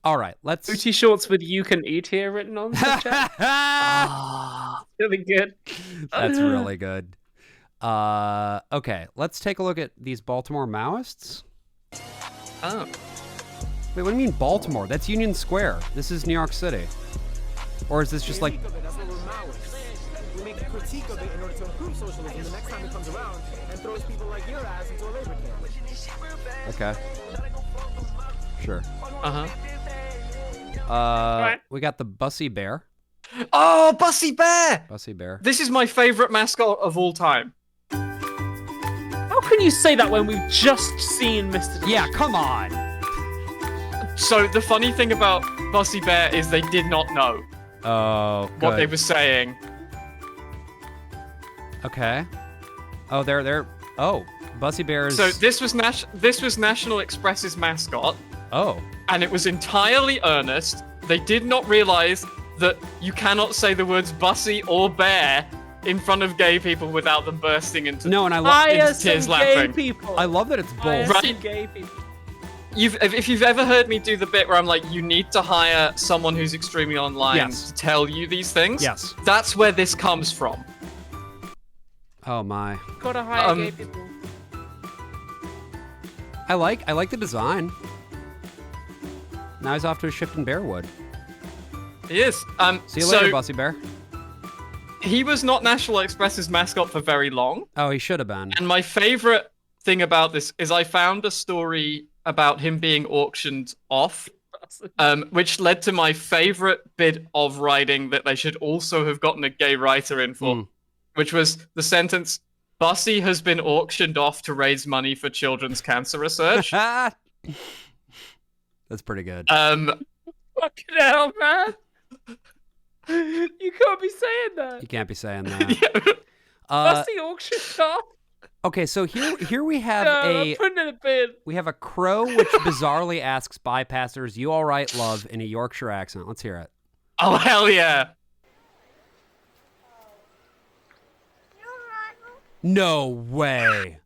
right, let's. Booty shorts with "You can eat here" written on the chat. Really good. That's really good. Okay, let's take a look at these Baltimore Maoists. Oh. Wait, what do you mean Baltimore? That's Union Square. This is New York City. Or is this just like... We make a critique of it in order to improve socialism the next time it comes around and throws people like your ass into a labor camp. Okay. Sure. Uh-huh. We got the Bussy Bear. Oh, Bussy Bear! Bussy Bear. This is my favorite mascot of all time. How can you say that when we've just seen Mr. Delicious? Yeah, come on. So the funny thing about Bussy Bear is they did not know what they were saying. Okay. Oh, they're oh, Bussy Bear's. So this was National Express's mascot. Oh. And it was entirely earnest. They did not realize that you cannot say the words Bussy or Bear in front of gay people without them bursting into into tears laughing. I love that it's both. Right? Gay people. If you've ever heard me do the bit where I'm like, you need to hire someone who's extremely online to tell you these things. Yes. That's where this comes from. Oh my. Gotta hire gay people. I like the design. Now he's off to a shift in Bearwood. He is. See you later, Bussy Bear. He was not National Express's mascot for very long. Oh, he should have been. And my favorite thing about this is I found a story about him being auctioned off, which led to my favorite bit of writing that they should also have gotten a gay writer in for, which was the sentence, Bussy has been auctioned off to raise money for children's cancer research. That's pretty good. Fucking hell, man. You can't be saying that. You can't be saying that. Bussy auction off. Okay, so here we have I'm putting it in the bin. We have a crow which bizarrely asks bypassers, "You all right, love?" in a Yorkshire accent. Let's hear it. Oh hell yeah! No way.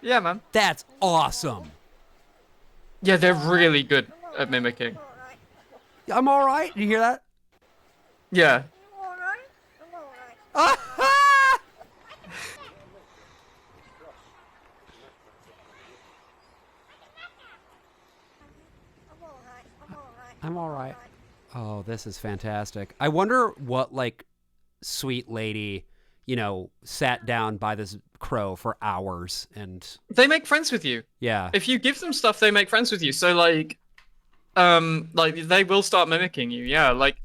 Yeah, man. That's awesome. Yeah, they're really good at mimicking. I'm all right. Did you hear that? Yeah. I'm all right. Oh, this is fantastic. I wonder what, like, sweet lady, sat down by this crow for hours and... They make friends with you. Yeah. If you give them stuff, they make friends with you. So, like, they will start mimicking you. Yeah, like,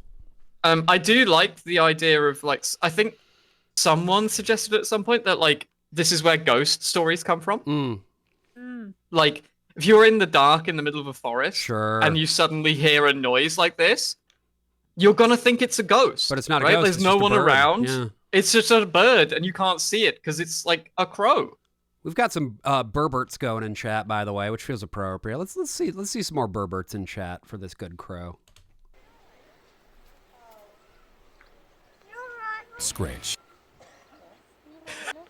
I do like the idea of, like, I think someone suggested at some point that, like, this is where ghost stories come from. Like, if you're in the dark in the middle of a forest, Sure. and you suddenly hear a noise like this, you're gonna think it's a ghost. But it's not a right? ghost. There's It's no just a one bird. around. Yeah. It's just a bird, and you can't see it because it's like a crow. We've got some Berberts going in chat, by the way, which feels appropriate. Let's see some more Berberts in chat for this good crow. Scratch.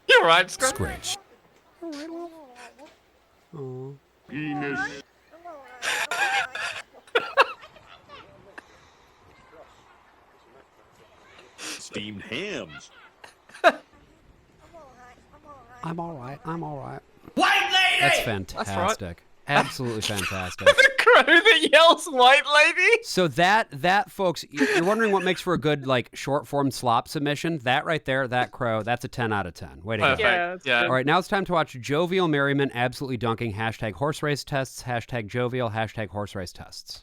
You're right, Scratch. Scratch. Oh. Penis. Steamed hams. I'm all right. I'm all right. White lady! That's fantastic. Absolutely fantastic. The crow that yells "white lady." So that folks, you're wondering what makes for a good like short form slop submission. That right there, that crow, that's a 10 out of 10. Way to go. Yeah. All right, now it's time to watch Jovial Merriment absolutely dunking #horse race tests, #jovial, #horse race tests.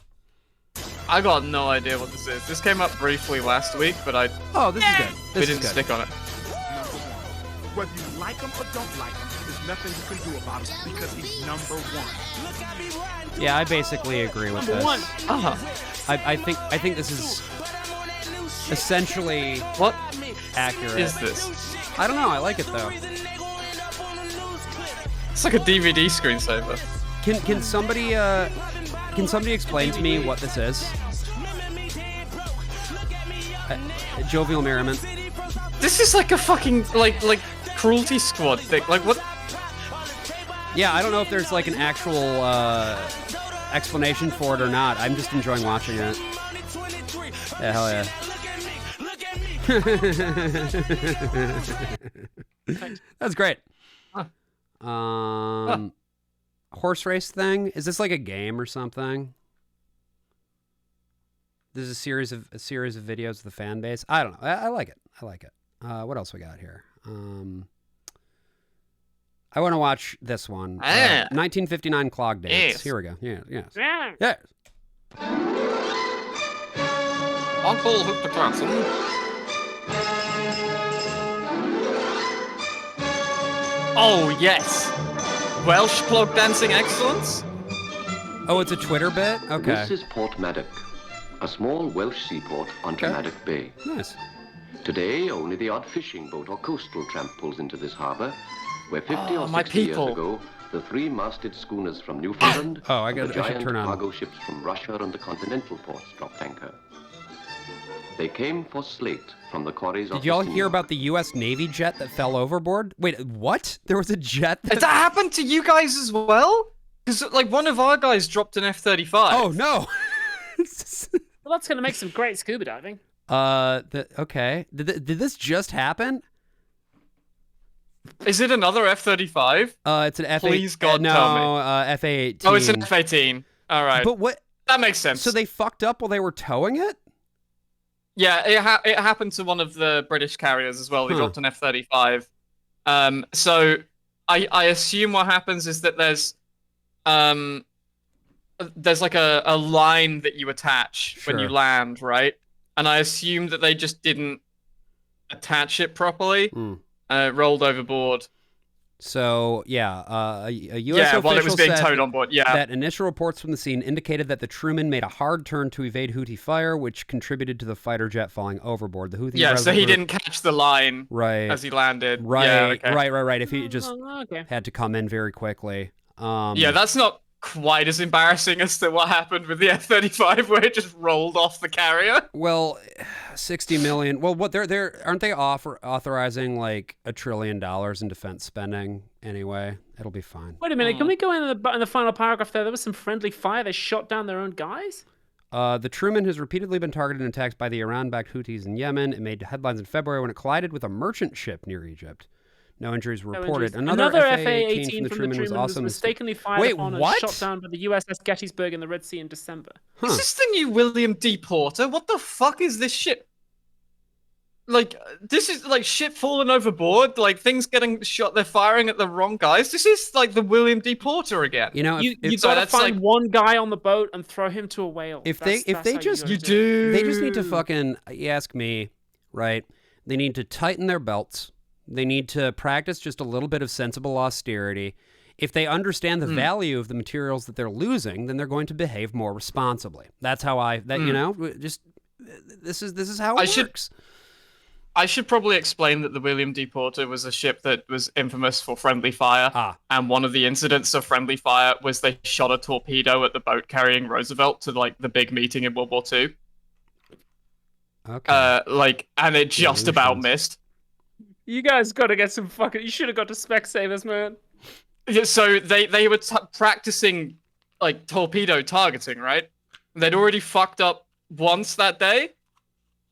I got no idea what this is. This came up briefly last week, but this is good. We didn't stick on it. Whether you like him or don't like him, there's nothing you can do about it because he's number one. Yeah, I basically agree with this. Number one. I think this is essentially what accurate. is this? I don't know. I like it though. It's like a DVD screensaver. Can somebody explain to me what this is? Jovial Merriment. This is like a fucking like Cruelty Squad thing. Like what? Yeah, I don't know if there's like an actual explanation for it or not. I'm just enjoying watching it. Yeah, hell yeah. That's great. Horse race thing? Is this like a game or something? There's a series of videos of the fan base. I don't know. I like it. I like it. What else we got here? I want to watch this one. 1959 clog dates. Yes. Here we go. Yeah. Yes. Yeah. Yes. Uncle Hooper Johnson. Oh yes. Welsh clog dancing excellence. Oh, it's a Twitter bit? Okay. This is Port Maddock, a small Welsh seaport on Dramatic Bay. Nice. Today, only the odd fishing boat or coastal tramp pulls into this harbor, where 50 or my 60 years people. ago, the three-masted schooners from Newfoundland I and the should giant turn on. cargo ships from Russia and the continental ports dropped anchor. They came for slate from the quarries of Did y'all the hear about the U.S. Navy jet that fell overboard? Wait, what? There was a jet Did that happen to you guys as well? Because like one of our guys dropped an F-35. Oh no. Well, that's going to make some great scuba diving. Okay. Did this just happen? Is it another F-35? It's an F-8. Please God, no, tell me. F-A-18. Oh, it's an F-18. All right. But what? That makes sense. So they fucked up while they were towing it? Yeah, it happened to one of the British carriers as well. They dropped an F-35. So I assume what happens is that there's like a line that you attach when you Sure. land, right? And I assume that they just didn't attach it properly. Rolled overboard. So, yeah, a U.S. Yeah, official while it was being said towed on board, yeah. that initial reports from the scene indicated that the Truman made a hard turn to evade Houthi fire, which contributed to the fighter jet falling overboard. The Houthi Yeah, so he resolute- didn't catch the line Right. as he landed. Right, Yeah, okay. right. If he just had to come in very quickly. Yeah, that's not quite as embarrassing as to what happened with the F-35, where it just rolled off the carrier. Well, 60 million. Well, what they're aren't they authorizing like $1 trillion in defense spending anyway? It'll be fine. Wait a minute, can we go in the final paragraph there? There was some friendly fire. They shot down their own guys? The Truman has repeatedly been targeted and attacked by the Iran-backed Houthis in Yemen. It made headlines in February when it collided with a merchant ship near Egypt. No injuries were reported. Another F-A-18 from the Truman was also mistakenly fired Wait, upon what? and shot down by the USS Gettysburg in the Red Sea in December. Is this the new William D. Porter? What the fuck is this shit? Like, this is like shit falling overboard, like things getting shot, they're firing at the wrong guys. This is like the William D. Porter again. You know, You gotta find one guy on the boat and throw him to a whale. If That's they how just you do it. they just need to fucking, you ask me, right? They need to tighten their belts. They need to practice just a little bit of sensible austerity. If they understand the value of the materials that they're losing, then they're going to behave more responsibly. That's how this is how it works. I should probably explain that the William D. Porter was a ship that was infamous for friendly fire. And one of the incidents of friendly fire was they shot a torpedo at the boat carrying Roosevelt to like the big meeting in World War II. Okay. And it just about missed. You guys got to get some fucking. You should have got to Specsavers, man. Yeah, so they were practicing like torpedo targeting, right? They'd already fucked up once that day.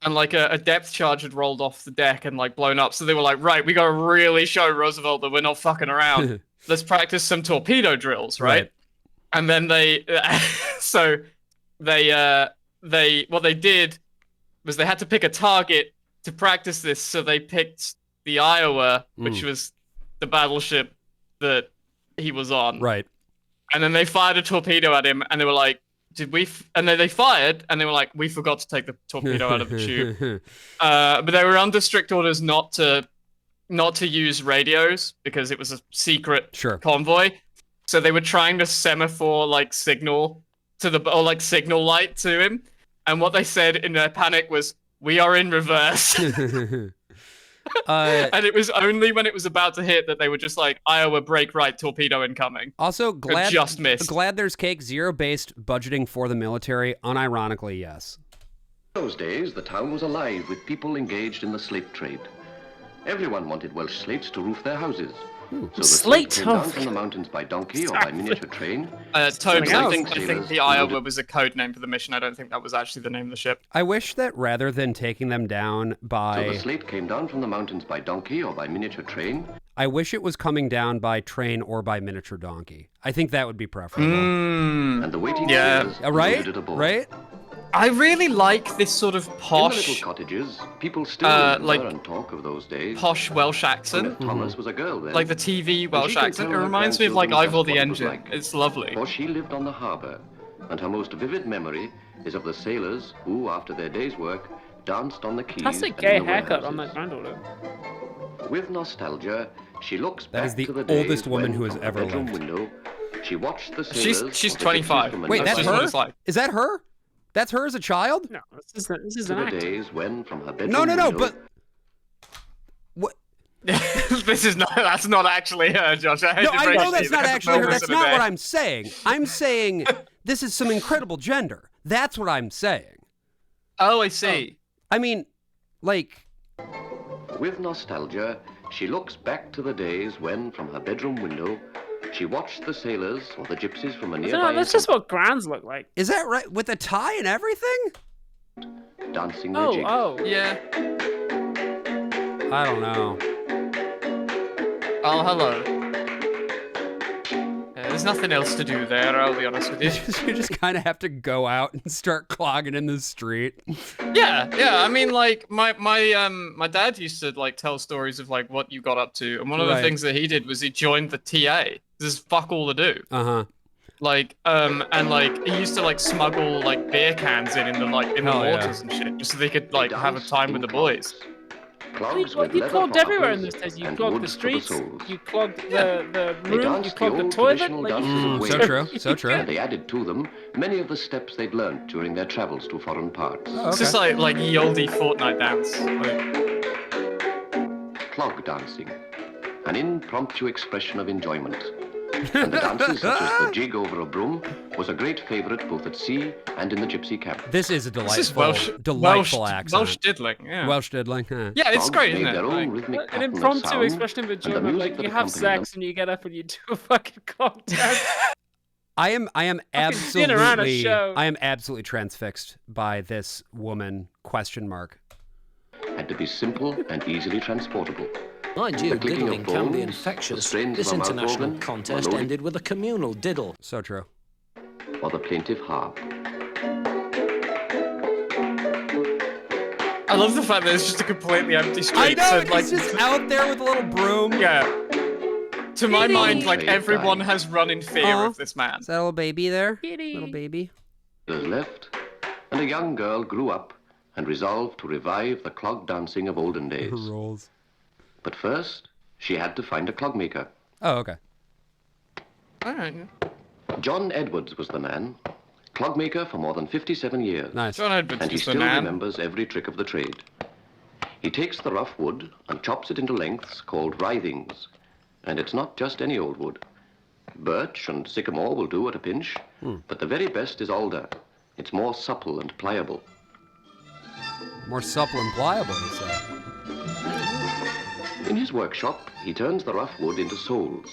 And like a depth charge had rolled off the deck and like blown up. So they were like, right, we gotta really show Roosevelt that we're not fucking around. Let's practice some torpedo drills, right? And then what they did was they had to pick a target to practice this. So they picked the Iowa, which was the battleship that he was on. Right. And then they fired a torpedo at him and they were like, and then they fired, and they were like, we forgot to take the torpedo out of the tube. But they were under strict orders not to use radios because it was a secret convoy. So they were trying to semaphore like signal to signal light to him. And what they said in their panic was, "We are in reverse." And it was only when it was about to hit that they were just like, Iowa, break right, torpedo incoming. Also, just missed. Glad there's cake. Zero-based budgeting for the military. Unironically, yes. In those days, the town was alive with people engaged in the slate trade. Everyone wanted Welsh slates to roof their houses. So the slate came down from the mountains by donkey or by miniature train. Tobes, I think the Iowa was a code name for the mission. I don't think that was actually the name of the ship. I wish that rather than taking them down by... So the slate came down from the mountains by donkey or by miniature train. I wish it was coming down by train or by miniature donkey. I think that would be preferable. And the waiting sailors loaded aboard. Right? I really like this sort of posh... In the little cottages, people still remember and talk of those days. Posh Welsh accent. Thomas was a girl then. Like the TV Welsh accent. It reminds me of like Ivor the Engine. It's lovely. For she lived on the harbour, and her most vivid memory is of the sailors who, after their day's work, danced on the quays. That's a gay haircut on my granddaughter. With nostalgia, she looks that back is the to the days oldest woman who has from ever bedroom lived. Window, she watched the sailors. She's 25. Wait, that's her? Is that her? That's her as a child? No, this is an an act. Days when from her bedroom No, window, but what? That's not actually her, Josh. No, I know that's not actually her. That's not what I'm saying. I'm saying this is some incredible gender. That's what I'm saying. Oh, I see. I mean, like... With nostalgia, she looks back to the days when, from her bedroom window, she watched the sailors or the gypsies from a nearby... That's just what grands look like. Is that right? With a tie and everything? Dancing their jigs. Yeah. I don't know. Oh, hello. There's nothing else to do there, I'll be honest with you. You just kind of have to go out and start clogging in the street. Yeah. I mean, like, my dad used to, like, tell stories of, like, what you got up to. And one of the things that he did was he joined the TA. There's fuck all to do. Uh-huh. Like, and, like, he used to, like, smuggle, like, beer cans in the waters and shit, just so they could, like, have a time with the boys. You clogged everywhere in those days. You clogged the streets, you clogged the room, you clogged the toilet. So true. And they added to them many of the steps they'd learned during their travels to foreign parts. Oh, okay. It's just like ye olde fortnight dance. Clog dancing, an impromptu expression of enjoyment. And the dances such as the jig over a broom was a great favourite both at sea and in the gypsy camp. This is a delightful accent. Welsh diddling, yeah. Welsh diddling, huh? Yeah, it's great, isn't it? An impromptu expression of enjoyment, like you have sex and you get up and you do a fucking clog dance. I am absolutely transfixed by this woman, ? Had to be simple and easily transportable. Mind you, diddling can be infectious. This international contest ended with a communal diddle. So true. Or the plaintive harp. I love the fact that it's just a completely empty street. I know, so, it's just out there with a little broom. Yeah. To my mind, like, everyone has run in fear of this man. Is that a little baby there? Little baby. Years left, and a young girl grew up and resolved to revive the clog dancing of olden days. Rolls. But first, she had to find a clog maker. Oh, okay. All right. John Edwards was the man, clogmaker for more than 57 years. Nice. John Edwards And he was the still man. remembers every trick of the trade. He takes the rough wood and chops it into lengths called writhings. And it's not just any old wood. Birch and sycamore will do at a pinch, but the very best is alder. It's more supple and pliable. More supple and pliable, you say. In his workshop, he turns the rough wood into soles.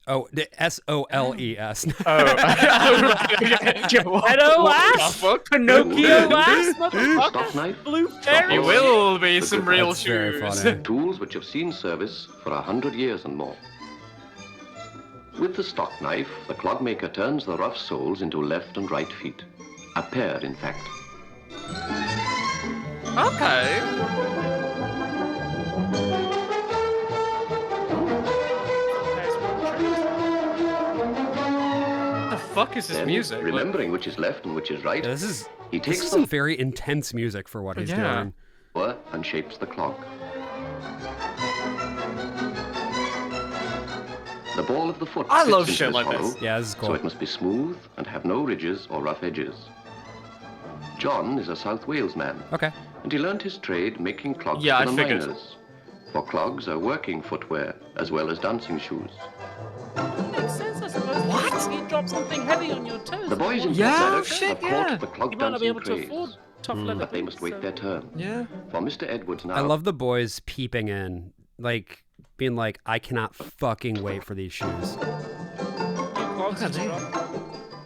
Oh, the S-O-L-E-S. Pedo-ass? Pinocchio-ass? Stock knife, Blue It will be some real That's very shoes. funny. tools which have seen service for 100 years and more. With the stock knife, the clogmaker turns the rough soles into left and right feet. A pair, in fact. Okay. The fuck is this Then, music? remembering which is left and which is right, This is he takes this is the some very intense music for what he's doing. floor and shapes the clog. The ball of the foot I fits love into shit this like hollow, this. Yeah, this is cool. so it must be smooth and have no ridges or rough edges. John is a South Wales man. Okay. And he learned his trade making clogs Yeah, for I the figured. miners. For clogs are working footwear as well as dancing shoes. Makes sense, I suppose. What? You drop something heavy on your toes. The boys in Yeah, Canada shit, have yeah. caught the clog You might not be dancing able to craze, afford tough leather but they boots, must wait so- their turn. Yeah. For Mr. Edwards now, I love the boys peeping in, like being like, I cannot fucking wait for these shoes.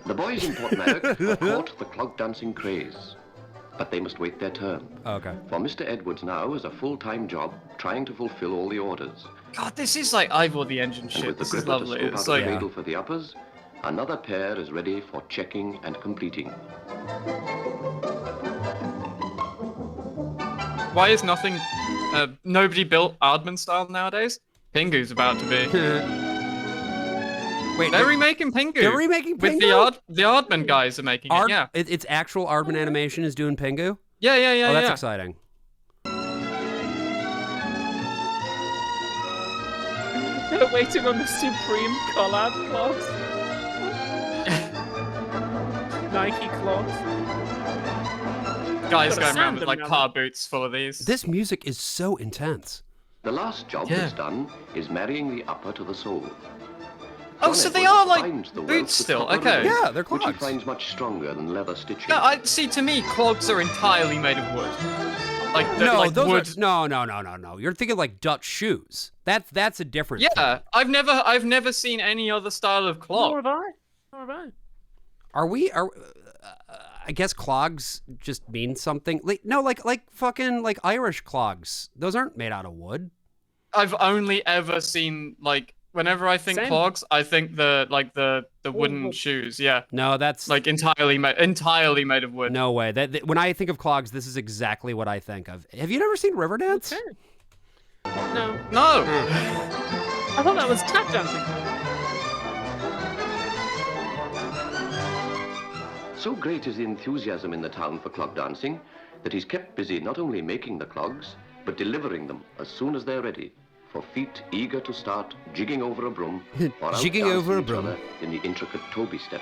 the boys in Portmarnock have caught the clog dancing craze, but they must wait their turn. Okay. For Mr. Edwards now is a full-time job trying to fulfill all the orders. God, this is like Ivor the Engine And shit. with the This is gripper to lovely. scoop It's out the like cradle for the uppers, another pair is ready for checking and completing. why is nothing? Nobody built Aardman style nowadays. Pingu's about to be. Wait, They're remaking Pingu. They're remaking With Pingu? the Aardman guys are making it. Yeah. It's actual Aardman Animation is doing Pingu? Yeah, yeah, yeah. Oh, that's yeah. exciting. They're waiting on the Supreme collab clogs. Nike clogs. Guys Gotta going around sand with them like now. car boots full of these. This music is so intense. The last job that's done is marrying the upper to the sole. Oh, John so they Edwards are like finds the boots welt with still. proper Okay. rhythm, Yeah, they're which he clogs. finds much stronger than leather stitching. No, I see. To me, clogs are entirely made of wood. Like No, like those wood. are no. You're thinking like Dutch shoes. That's a different thing. Yeah, I've never seen any other style of clog. Nor have I. Nor have I. I guess clogs just mean something. Like fucking like Irish clogs. Those aren't made out of wood. I've only ever seen like whenever I think Same. clogs, I think the wooden shoes. Yeah, No, that's like entirely made of wood. no way. That when I think of clogs, this is exactly what I think of. Have you never seen Riverdance? Okay. No. No. I thought that was tap dancing. So great is the enthusiasm in the town for clog dancing that he's kept busy not only making the clogs, but delivering them as soon as they're ready, for feet eager to start jigging over a broom or Jigging outdancing over a each broom. other in the intricate Toby step.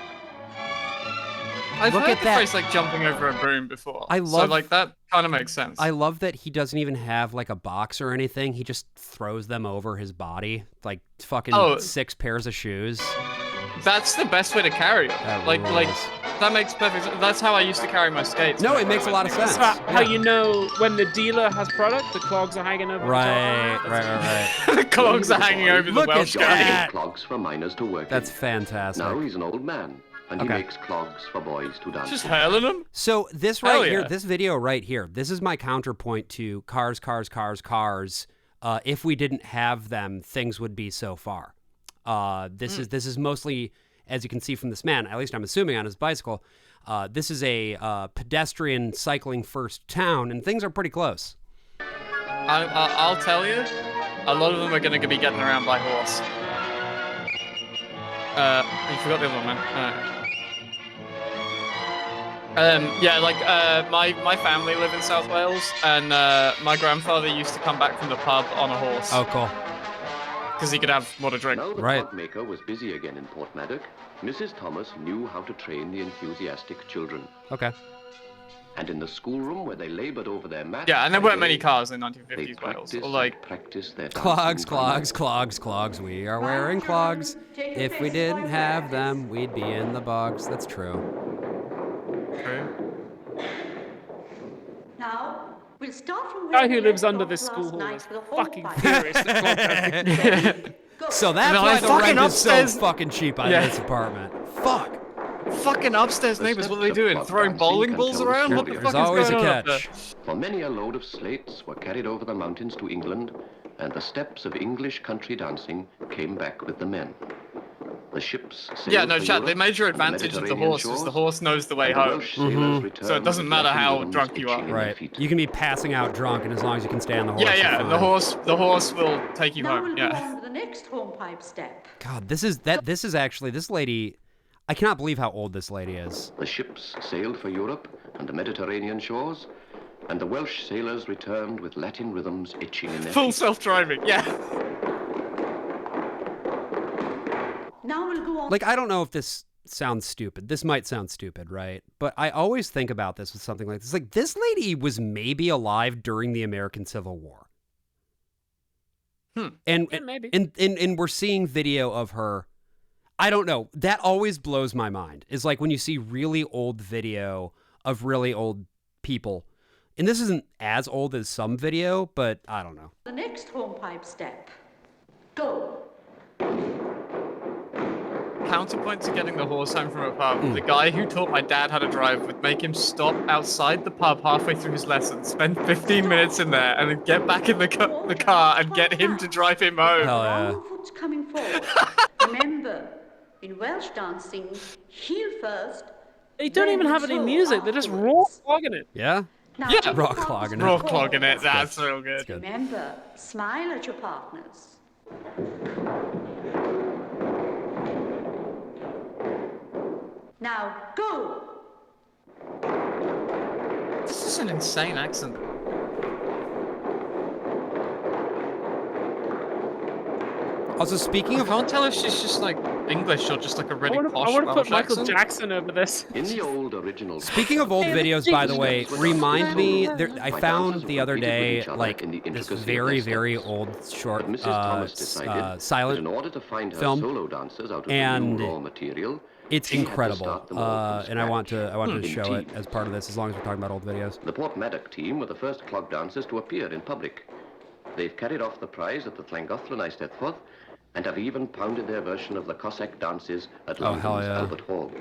I've Look heard at the that. phrase like jumping over a broom before. I so love- like that kind of makes sense. I love that he doesn't even have like a box or anything. He just throws them over his body, like fucking Oh. 6 pairs of shoes. That's the best way to carry it. That Like rules. that makes perfect sense. That's how I used to carry my skates. No, it whenever makes I a lot went of to- sense. That's how you know when the dealer has product, the clogs are hanging over Right. The clogs are hanging over the Look at Welsh John guy. that. made clogs for miners to work That's in. fantastic. Now he's an old man, and he Okay. makes clogs for boys to dance Just in. hurling them. So this Hell right here, yeah. this video right here, this is my counterpoint to cars. If we didn't have them, things would be so far. This is mostly, as you can see from this man, at least I'm assuming on his bicycle, this is a pedestrian cycling first town, and things are pretty close. I'll tell you, a lot of them are going to be getting around by horse. You forgot the other one, man. Yeah, like my family live in South Wales, and my grandfather used to come back from the pub on a horse. Oh, cool. because he could have more to drink. Now the Right. clockmaker was busy again in Port Maddock. Mrs. Thomas knew how to train the enthusiastic children. Okay. And in the schoolroom where they labored over their maths, Yeah, and there by weren't many day, cars in they 1950s Wales. practiced Or like, and practiced their Clogs, dancing by clogs, clogs, clogs. We are wearing clogs. If we didn't have them, we'd be in the bogs. That's true. Now, we'll start from The guy where who we lives left under off this last school night is with a whole fucking bunch. furious. that So that's No, why the fucking rent is so upstairs- fucking cheap out Yeah. of this apartment. Fuck. fucking upstairs neighbors, what are they steps of doing? clock Throwing dancing bowling can balls tell the around? What the story. fuck There's is always going a on up there? catch. For many a load of slates were carried over the mountains to England, and the steps of English country dancing came back with the men. The ships sailed Yeah, no, for chat, the Europe major and the advantage of the Mediterranean horse is the shores, horse knows the way and the home. Welsh sailors returned So it doesn't with matter Latin how rhythms drunk you itching are. in their Right. feet. You can be passing out drunk, and as long as you can stay on the horse. Yeah, you're yeah, fine. the horse will take you Now home. we'll go Yeah. on to the next hornpipe step. God, this is actually this lady. I cannot believe how old this lady is. The ships sailed for Europe and the Mediterranean shores, and the Welsh sailors returned with Latin rhythms itching in their Full feet. self-driving, yeah. Now we'll go on. Like, I don't know if this sounds stupid. This might sound stupid, right? But I always think about this with something like this. Like, this lady was maybe alive during the American Civil War. And, Yeah, maybe. and we're seeing video of her. I don't know. That always blows my mind. Is like when you see really old video of really old people. And this isn't as old as some video, but I don't know. The next hornpipe step. Go. Counterpoint to getting the horse home from a pub, the guy who taught my dad how to drive would make him stop outside the pub halfway through his lesson, spend 15 minutes in there, and then get back in the car and get him to drive him home. Hell yeah. Wrong foot's coming forward. Remember, in Welsh dancing, heel first. They don't even have any music. They're just raw clogging it. Yeah? Now, Yeah. take Raw the partners clogging it. Raw forward. clogging it, that's real good. good. Remember, smile at your partners. Now, go. This is an insane accent. Also, speaking I of... can't tell if she's just like English or just like a really posh I want to Welsh put Michael accent. Jackson over this. In the old original. Speaking of old videos, by the way, remind me, I found the other day, like, this very, very old short Mrs. Thomas decided that in silent order to find her film, solo dancers out of and the new raw material, it's she had to incredible. start them all from And I want to scratch. show it Indeed. as part of this, as long as we're talking about old videos. The Port Maddock team were the first clog dancers to appear in public. They've carried off the prize at the Llangollen Eisteddfod and have even pounded their version of the Cossack dances at Oh, hell London's yeah. Albert Hall.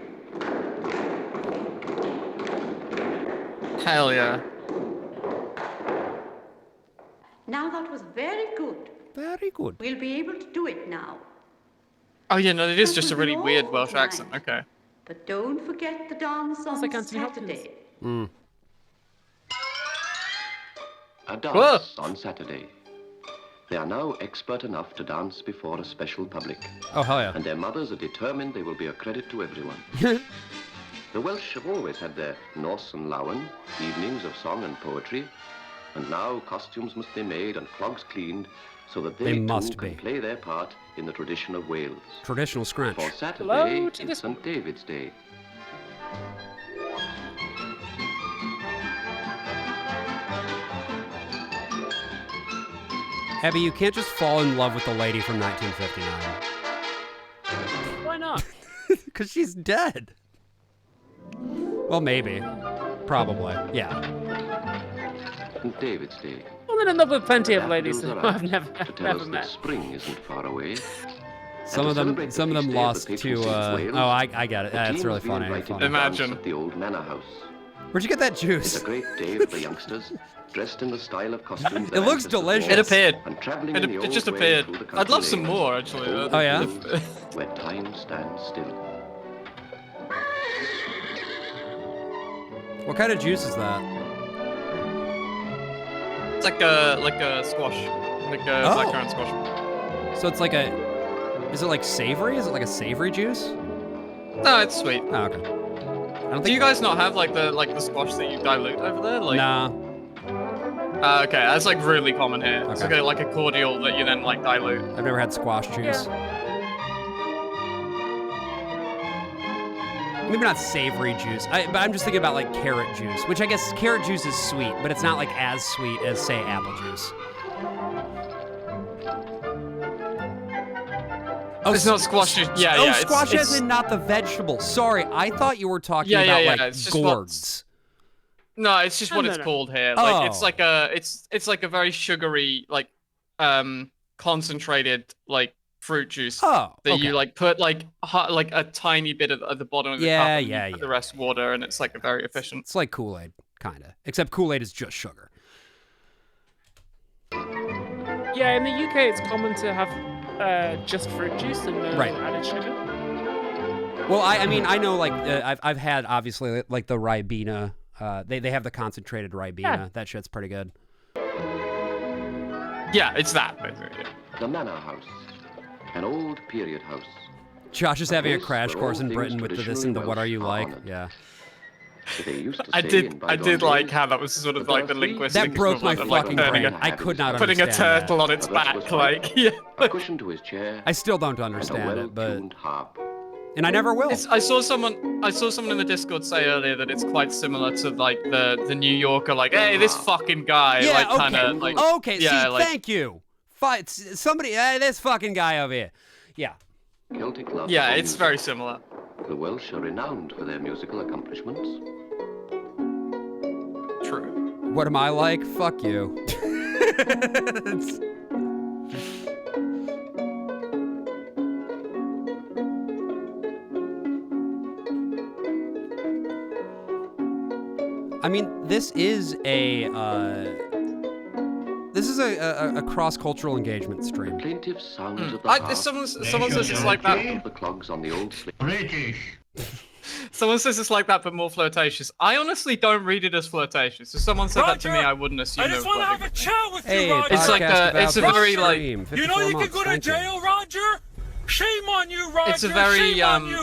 Hell yeah. Now that was very good. Very good. We'll be able to do it now. Oh yeah, no, it is just a really weird Welsh accent. Okay. But don't forget the dance on like Anthony Hopkins. Saturday. A dance on Saturday. They are now expert enough to dance before a special public. Oh, hell yeah. And their mothers are determined they will be a credit to everyone. The Welsh have always had their Norse and Lawen, evenings of song and poetry, and now costumes must be made and clogs cleaned so that they, They too must can be. play their part in the tradition of Wales. Traditional scrunch. For Saturday Hello to is this St. David's Day. Abby, you can't just fall in love with the lady from 1959. Why not? Because she's dead. Well, maybe. Probably. Yeah. St. David's Day. Fallen in love with plenty of ladies Daffodils who are I've out never, to tell never us that met. spring isn't far away. Some of them lost to. Oh, I get it. That's really funny. Imagine. At the old manor house. Where'd you get that It's juice? a great day for the youngsters, dressed in the style of costumes. It looks delicious. It appeared. And traveling It, in the it old just way appeared. through the I'd country love some lanes, more, actually. old Oh, yeah? Cliff, where time stands still. What kind of juice is that? It's like a squash, like a Oh. blackcurrant squash. So it's like a. Is it like savory? Is it like a savory juice? No, it's sweet. Oh, okay. I don't Do think. you guys not have like the squash that you dilute over there? Like, Nah. Okay, that's like really common here. It's like a cordial that you then like dilute. I've never had squash juice. Maybe not savory juice, but I'm just thinking about like carrot juice, which I guess carrot juice is sweet, but it's not like as sweet as, say, apple juice. Oh, it's not squash juice. Yeah, yeah. Squash as in not the vegetable. Sorry, I thought you were talking about like gourds. No, it's just what it's called here. Like it's like a very sugary, like concentrated like fruit juice that you like put like a tiny bit at the bottom of the cup and put the rest water, and it's like a very efficient. It's like Kool-Aid, kinda. Except Kool-Aid is just sugar. Yeah, in the UK it's common to have just fruit juice and no added sugar. Well, I mean, I know like I've had obviously like the Ribena. They have the concentrated Ribena. Yeah. That shit's pretty good. Yeah, it's that. Basically. The Manor House, an old period house. Josh is having a crash course in Britain with this and the What Are You Like? Yeah. I did like how that was sort of like the linguistic. That broke my fucking brain. I could not putting understand a turtle on its back, like yeah. A cushion to his chair. I still don't understand it, but and I never will. I saw someone in the Discord say earlier that it's quite similar to like the New Yorker, like, hey, this fucking guy, like kind of like. Okay, see, thank you. Somebody, hey, this fucking guy over here. Yeah. Celtic love. Yeah, it's very similar. The Welsh are renowned for their musical accomplishments. True. What am I like? Fuck you. I mean, this is a cross-cultural engagement stream. Plaintive sounds of the harp. Someone says it's like that. The clogs on the old slip. British. Someone says it's like that, but more flirtatious. I honestly don't read it as flirtatious. If someone said that to me, I wouldn't assume. I just want to have a chat with you, Roger. It's like it's a very like. You know you can go to jail, Roger. Shame on you, Roger. It's a very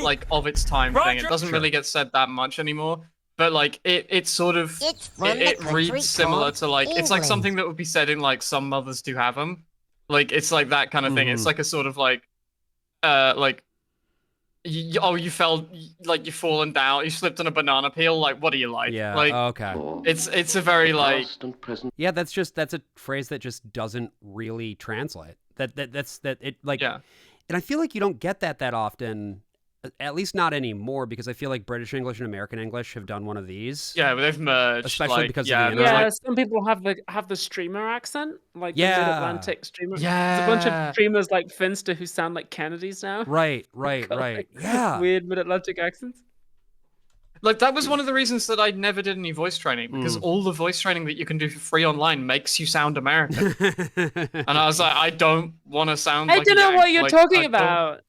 like of its time thing. It doesn't really get said that much anymore. But like it sort of it reads similar to like it's like something that would be said in like Some Mothers Do Have 'Em. Like it's like that kind of thing. It's like a sort of like you fell, like you've fallen down, you slipped on a banana peel, like what do you like? Yeah. Like okay. It's a very like yeah, that's a phrase that just doesn't really translate. That's it like and I feel like you don't get that often. At least not anymore, because I feel like British English and American English have done one of these. Yeah, but they've merged. Especially because of the internet. Yeah, some people have the streamer accent, like the Mid-Atlantic streamer. Yeah. There's a bunch of streamers like Finster who sound like Kennedys now. Right. Like, yeah. Weird Mid-Atlantic accents. Like, that was one of the reasons that I never did any voice training, because all the voice training that you can do for free online makes you sound American. And I was like, I don't want to sound like I don't know what you're talking about.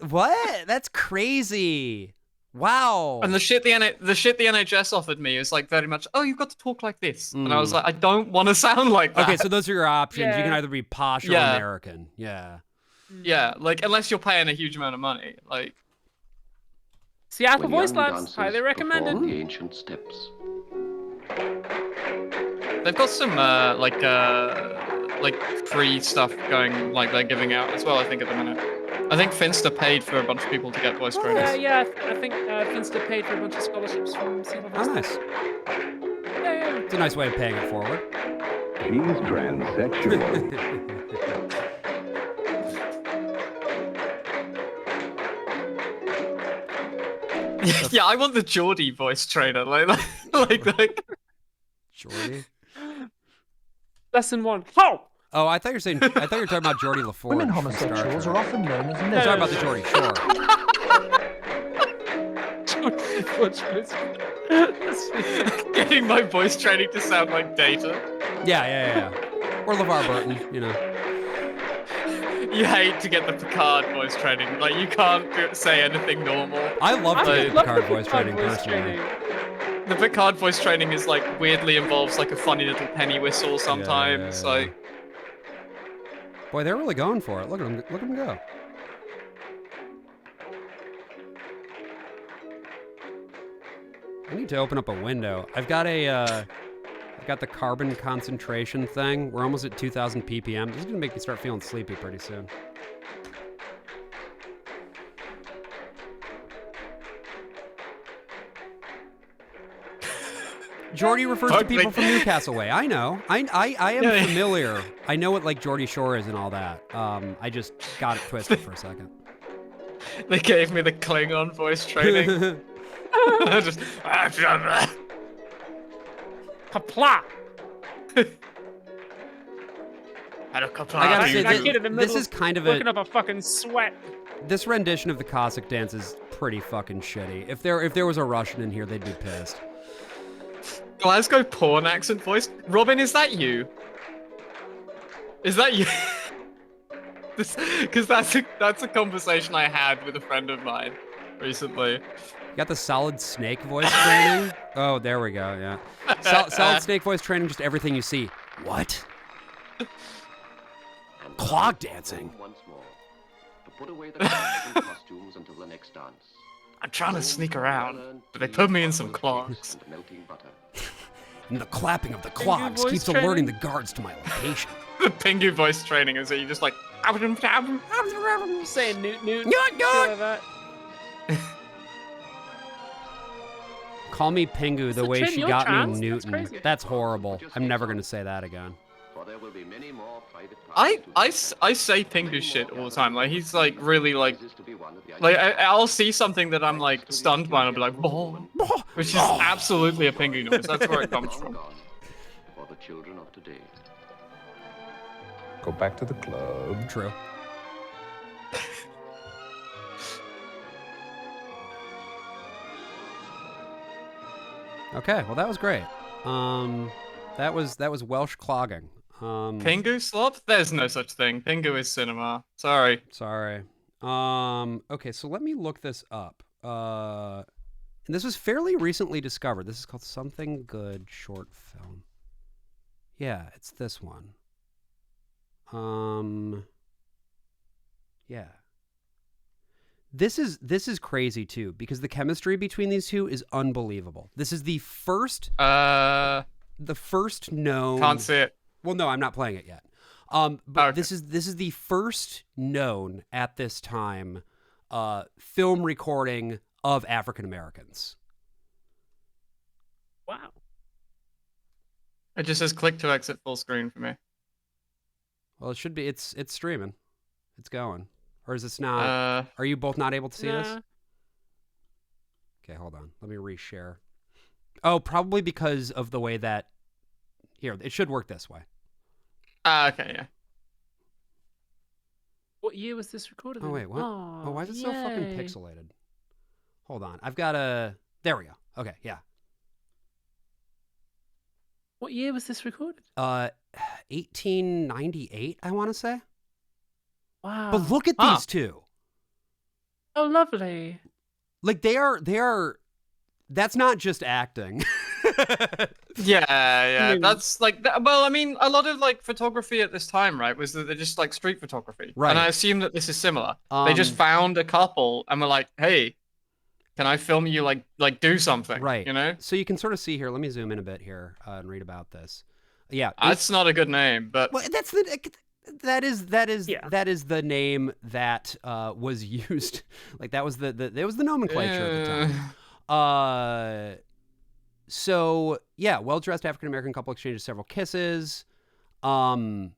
What? That's crazy. Wow. And the shit the NHS offered me is like very much, oh, you've got to talk like this. And I was like, I don't want to sound like that. Okay, so those are your options. Yeah. You can either be posh or American. Yeah. Yeah, like, unless you're paying a huge amount of money. Like, Seattle Voice Labs, highly recommended. The ancient steps. They've got some like free stuff going, like they're giving out as well. I think at the minute. I think Finster paid for a bunch of people to get voice trainers. Yeah, I think Finster paid for a bunch of scholarships from Seattle Voice Labs. Nice. Yeah. It's a nice way of paying it forward. He's transsexual. Yeah, I want the Geordie voice trainer, like. Geordie. Lesson 1. Ho! Oh, I thought you were talking about Geordie LaForge. Women homosexuals are often known as I'm talking about the Geordie Shore. Getting my voice training to sound like Data. Yeah. Or LeVar Burton, you know. You hate to get the Picard voice training. Like, you can't say anything normal. I love to get the Picard voice training personally. The Picard voice training is like weirdly involves like a funny little penny whistle sometimes. Yeah. Like, boy, they're really going for it. Look at them go. I need to open up a window. I've got a got the carbon concentration thing. We're almost at 2,000 ppm. This is gonna make me start feeling sleepy pretty soon. Geordie refers to people from Newcastle Way. I know. I am familiar. I know what like Geordie Shore is and all that. I just got it twisted for a second. They gave me the Klingon voice training. Just Kapla. I gotta say, this is kind of working up a fucking sweat. This rendition of the Cossack dance is pretty fucking shitty. If there was a Russian in here, they'd be pissed. Glasgow porn accent voice. Robin, is that you? Is that you? Because that's a conversation I had with a friend of mine recently. You got the solid snake voice training? Oh, there we go, yeah. Solid snake voice training, just everything you see. What? Clog dancing? Once more, to put away the costumes until the next dance. I'm trying to sneak around, but they put me in some clogs. And the clapping of the clogs keeps alerting the guards to my location. The Pingu voice training is that you just like saying Newt. Newt. Call me Pingu the way she got me Newton. That's horrible. I'm never gonna say that again. I say Pingu shit all the time. Like he's like really like I'll see something that I'm like stunned by and I'll be like which is absolutely a Pingu noise. That's where it comes from. For the children of today. Go back to the club. True. Okay, well that was great. That was Welsh clogging. Pingu slop? There's no such thing. Pingu is cinema. Sorry. Okay, so let me look this up. And this was fairly recently discovered. This is called Something Good Short Film. Yeah, it's this one. Yeah. This is crazy too, because the chemistry between these two is unbelievable. This is the first known. Can't see it. Well, no, I'm not playing it yet. But this is the first known at this time film recording of African Americans. Wow. It just says click to exit full screen for me. Well, it should be. It's streaming. It's going. Or is this not? Are you both not able to see this? Okay, hold on. Let me reshare. Oh, probably because of the way that. Here, it should work this way. Okay, yeah. What year was this recorded? Oh wait, what? Oh, why is it so fucking pixelated? Hold on. I've got a. There we go. Okay, yeah. What year was this recorded? 1898, I want to say. Wow. But look at these two. Oh, lovely. Like they are. That's not just acting. Yeah. That's like, well, I mean, a lot of like photography at this time, right, was that they're just like street photography. Right. And I assume that this is similar. They just found a couple and were like, hey, can I film you like do something? Right. You know? So you can sort of see here. Let me zoom in a bit here and read about this. Yeah. That's not a good name, but. Well, that is the name that was used. Like that was the nomenclature at the time. So yeah, well-dressed African-American couple exchanges several kisses. And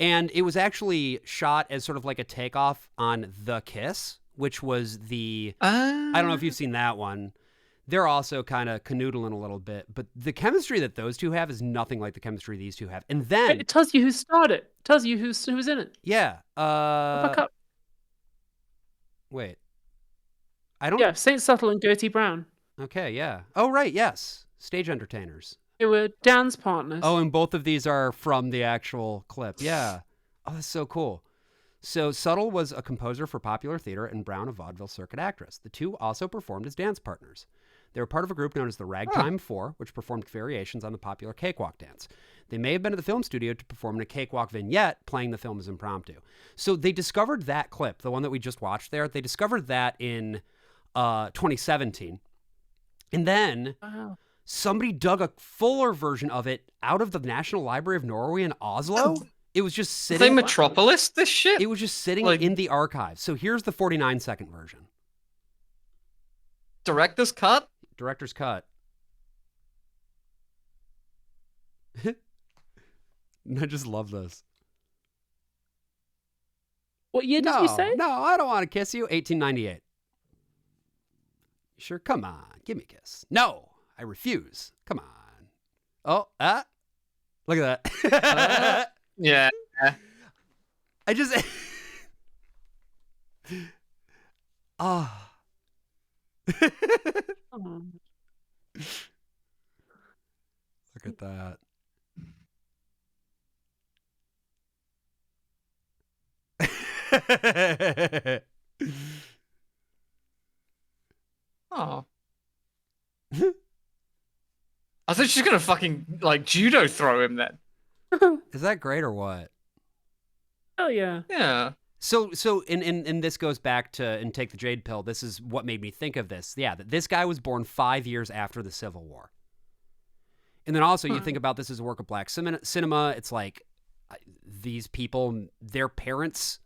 it was actually shot as sort of like a takeoff on The Kiss, which was the, I don't know if you've seen that one. They're also kind of canoodling a little bit, but the chemistry that those two have is nothing like the chemistry these two have. And then it tells you who starred it. It tells you who's in it. Yeah. Back up. Wait. I don't. Yeah, Saint Subtle and Gertie Brown. Okay. Yeah. Oh, right. Yes. Stage entertainers. They were dance partners. Oh, and both of these are from the actual clip. Yeah. Oh, that's so cool. So Subtle was a composer for popular theater and Brown a vaudeville circuit actress. The two also performed as dance partners. They were part of a group known as the Ragtime Four, which performed variations on the popular cakewalk dance. They may have been at the film studio to perform in a cakewalk vignette, playing the film as impromptu. So they discovered that clip, the one that we just watched there. They discovered that in 2017. And then somebody dug a fuller version of it out of the National Library of Norway in Oslo. It was just sitting... They Metropolis this shit? It was just sitting in the archives. So here's the 49-second version. Director's cut? Director's cut. I just love this. What year did you say? No, I don't want to kiss you. 1898. Sure, come on. Give me a kiss. No, I refuse. Come on. Oh, look at that. Yeah. I just... Ah. Look at that. Oh. I thought she's gonna fucking like judo throw him then. Is that great or what? Oh yeah. Yeah. So and this goes back to and Take the Jade Pill. This is what made me think of this. Yeah, that this guy was born 5 years after the Civil War. And then also you think about this as a work of black cinema. It's like these people, their parents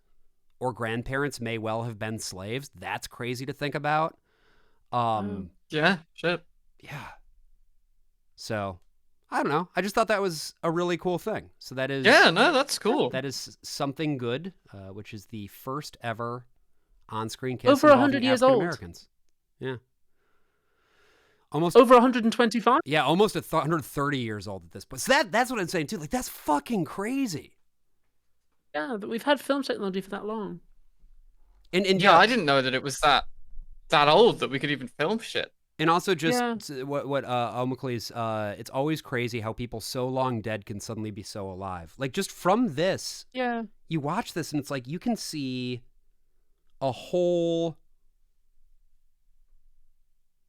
or grandparents may well have been slaves. That's crazy to think about. Yeah, shit. Yeah. So, I don't know. I just thought that was a really cool thing. So that is... Yeah, no, that's cool. That is Something Good, which is the first ever on-screen kiss over 100 years old. Americans. Yeah. Almost over 125? Yeah, almost 130 years old at this point. So that's what I'm saying too. Like, that's fucking crazy. Yeah, but we've had film technology for that long. And yeah, I didn't know that it was that old that we could even film shit. And also just what Omocles, it's always crazy how people so long dead can suddenly be so alive. Like, just from this, you watch this and it's like you can see a whole...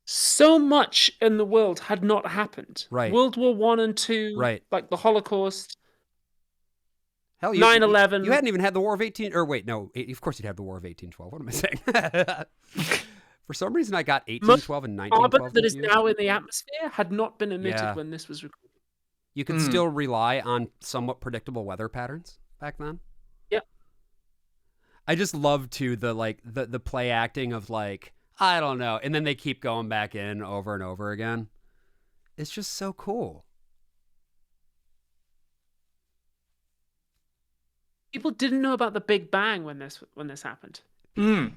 So much in the world had not happened. Right. World War I and II, right. Like the Holocaust. Hell, 9/11. You hadn't even had the War of 18... Or wait, no. Of course you'd have the War of 1812. What am I saying? For some reason, I got 1812 and 1912. Carbon that is now in the atmosphere had not been emitted when this was recorded. You could still rely on somewhat predictable weather patterns back then. Yeah. I just love, too, the play acting of, like, I don't know. And then they keep going back in over and over again. It's just so cool. People didn't know about the Big Bang when this happened.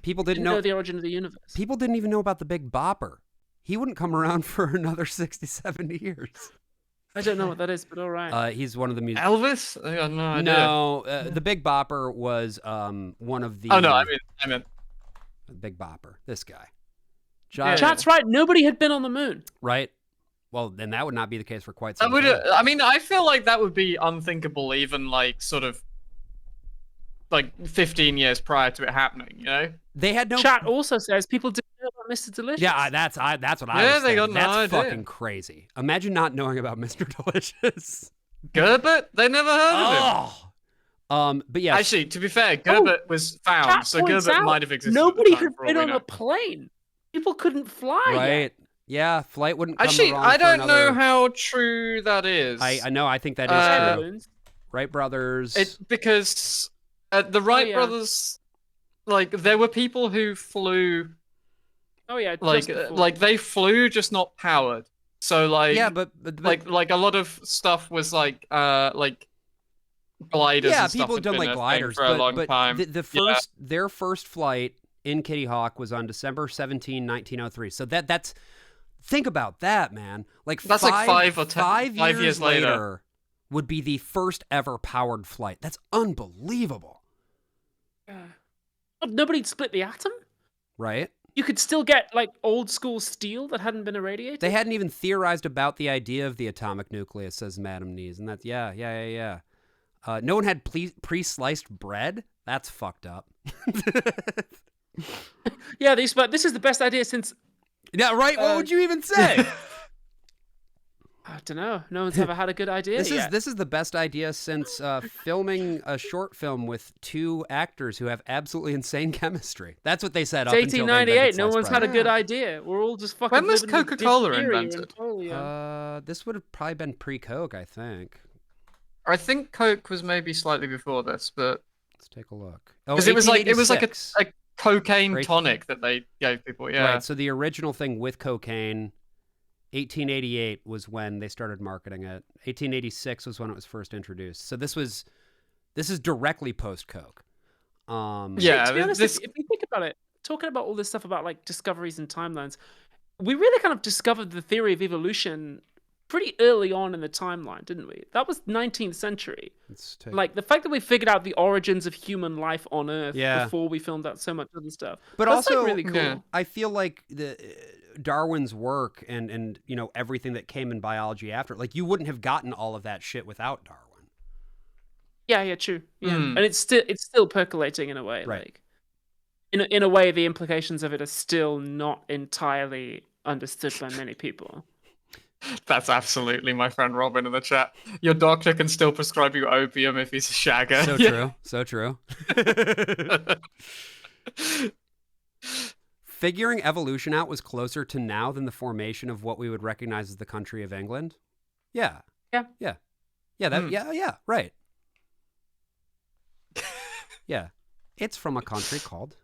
People didn't know the origin of the universe. People didn't even know about the Big Bopper. He wouldn't come around for another 60, 70 years. I don't know what that is, but all right. He's one of the Elvis? I got no idea. No, the Big Bopper was one of the... Oh, no, I mean... The Big Bopper. This guy. Chat's right. Nobody had been on the moon. Right. Well, then that would not be the case for quite some time. I mean, I feel like that would be unthinkable even, like, sort of, like, 15 years prior to it happening, you know? They had no... Chat also says people didn't know about Mr. Delicious. Yeah, that's what I was saying. Yeah, they got no idea. That's fucking crazy. Imagine not knowing about Mr. Delicious. Gerbert? They never heard of him. But yeah. Actually, to be fair, Gerbert was found, so Gerbert might have existed. Nobody had been on a plane. People couldn't fly. Right. Yet. Yeah, flight wouldn't come Actually, around I don't know how true that is. I know, I think that is true. Wright brothers. Because the Wright brothers, like, there were people who flew. Oh yeah, like they flew, just not powered. So like, yeah, but like a lot of stuff was like gliders. Yeah, and stuff people have done like gliders for a long time. Their first flight in Kitty Hawk was on December 17, 1903. So that's think about that, man. Like that's like 5 years later would be the first ever powered flight. That's unbelievable. Nobody'd split the atom, right? You could still get like old school steel that hadn't been irradiated. They hadn't even theorized about the idea of the atomic nucleus, says Madam Nees, and that's yeah. No one had pre-sliced bread. That's fucked up. Yeah, this is the best idea since. Yeah, right. What would you even say? I don't know. No one's ever had a good idea yet. This is the best idea since filming a short film with 2 actors who have absolutely insane chemistry. That's what they said. It's up until 1898. No one's had a good idea. idea. We're all just fucking. When was living with Coca-Cola diphtheria invented? and polio. This would have probably been pre-Coke, I think. I think Coke was maybe slightly before this, but let's take a look. Oh, because it was like a cocaine tonic that they gave people. Yeah. Right. So the original thing with cocaine, 1888 was when they started marketing it. 1886 was when it was first introduced. So this is directly post Coke. Yeah. To be honest, if you think about it, talking about all this stuff about like discoveries and timelines, we really kind of discovered the theory of evolution pretty early on in the timeline, didn't we? That was 19th century. Like the fact that we figured out the origins of human life on Earth before we filmed out so much other stuff. But that's also, like really cool. I feel like Darwin's work and you know everything that came in biology after, like you wouldn't have gotten all of that shit without Darwin. Yeah, true. Yeah, and it's still percolating in a way. Right. Like in a way, the implications of it are still not entirely understood by many people. That's absolutely my friend Robin in the chat. Your doctor can still prescribe you opium if he's a shagger. So true. So true. Figuring evolution out was closer to now than the formation of what we would recognize as the country of England. Yeah. Yeah. Yeah. Yeah. That. Yeah. Yeah. Right. Yeah. It's from a country called.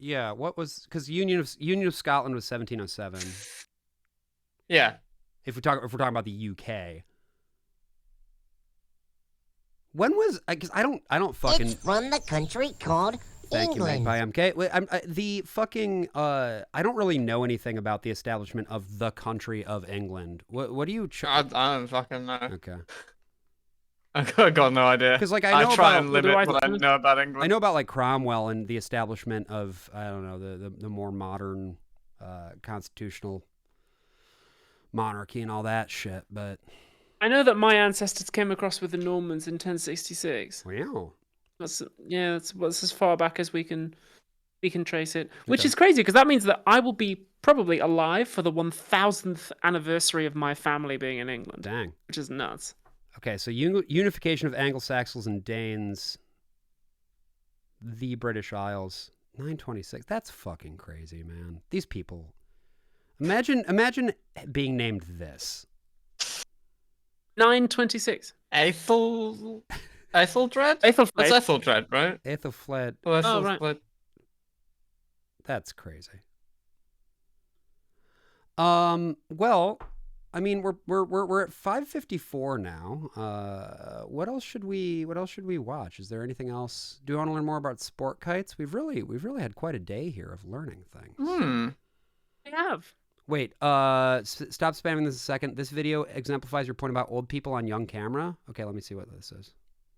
Yeah, what was because Union of Scotland was 1707. Yeah. If we're talking about the UK. When was because I don't fucking. It's from the country called Thank England. you, Magpie MK. The fucking I don't really know anything about the establishment of the country of England. What do you? I don't fucking know. Okay. I got no idea. Because like I know try about, and limit what I know about England. I know about like Cromwell and the establishment of I don't know the more modern constitutional monarchy and all that shit, but I know that my ancestors came across with the Normans in 1066. Wow. That's as far back as we can trace it, which is crazy because that means that I will be probably alive for the 1000th anniversary of my family being in England. Dang. Which is nuts. Okay, so unification of Anglo-Saxons and Danes, the British Isles, 926. That's fucking crazy, man. These people. Imagine being named this. 926. Aethelred? Aethelflaed. That's Aethelred, right? Aethelflaed. Oh, right. That's crazy. Well, I mean, we're at 5:54 now. What else should we watch? Is there anything else? Do you want to learn more about sport kites? We've really had quite a day here of learning things. We have. Wait, stop spamming this a second. This video exemplifies your point about old people on young camera. Okay, let me see what this is.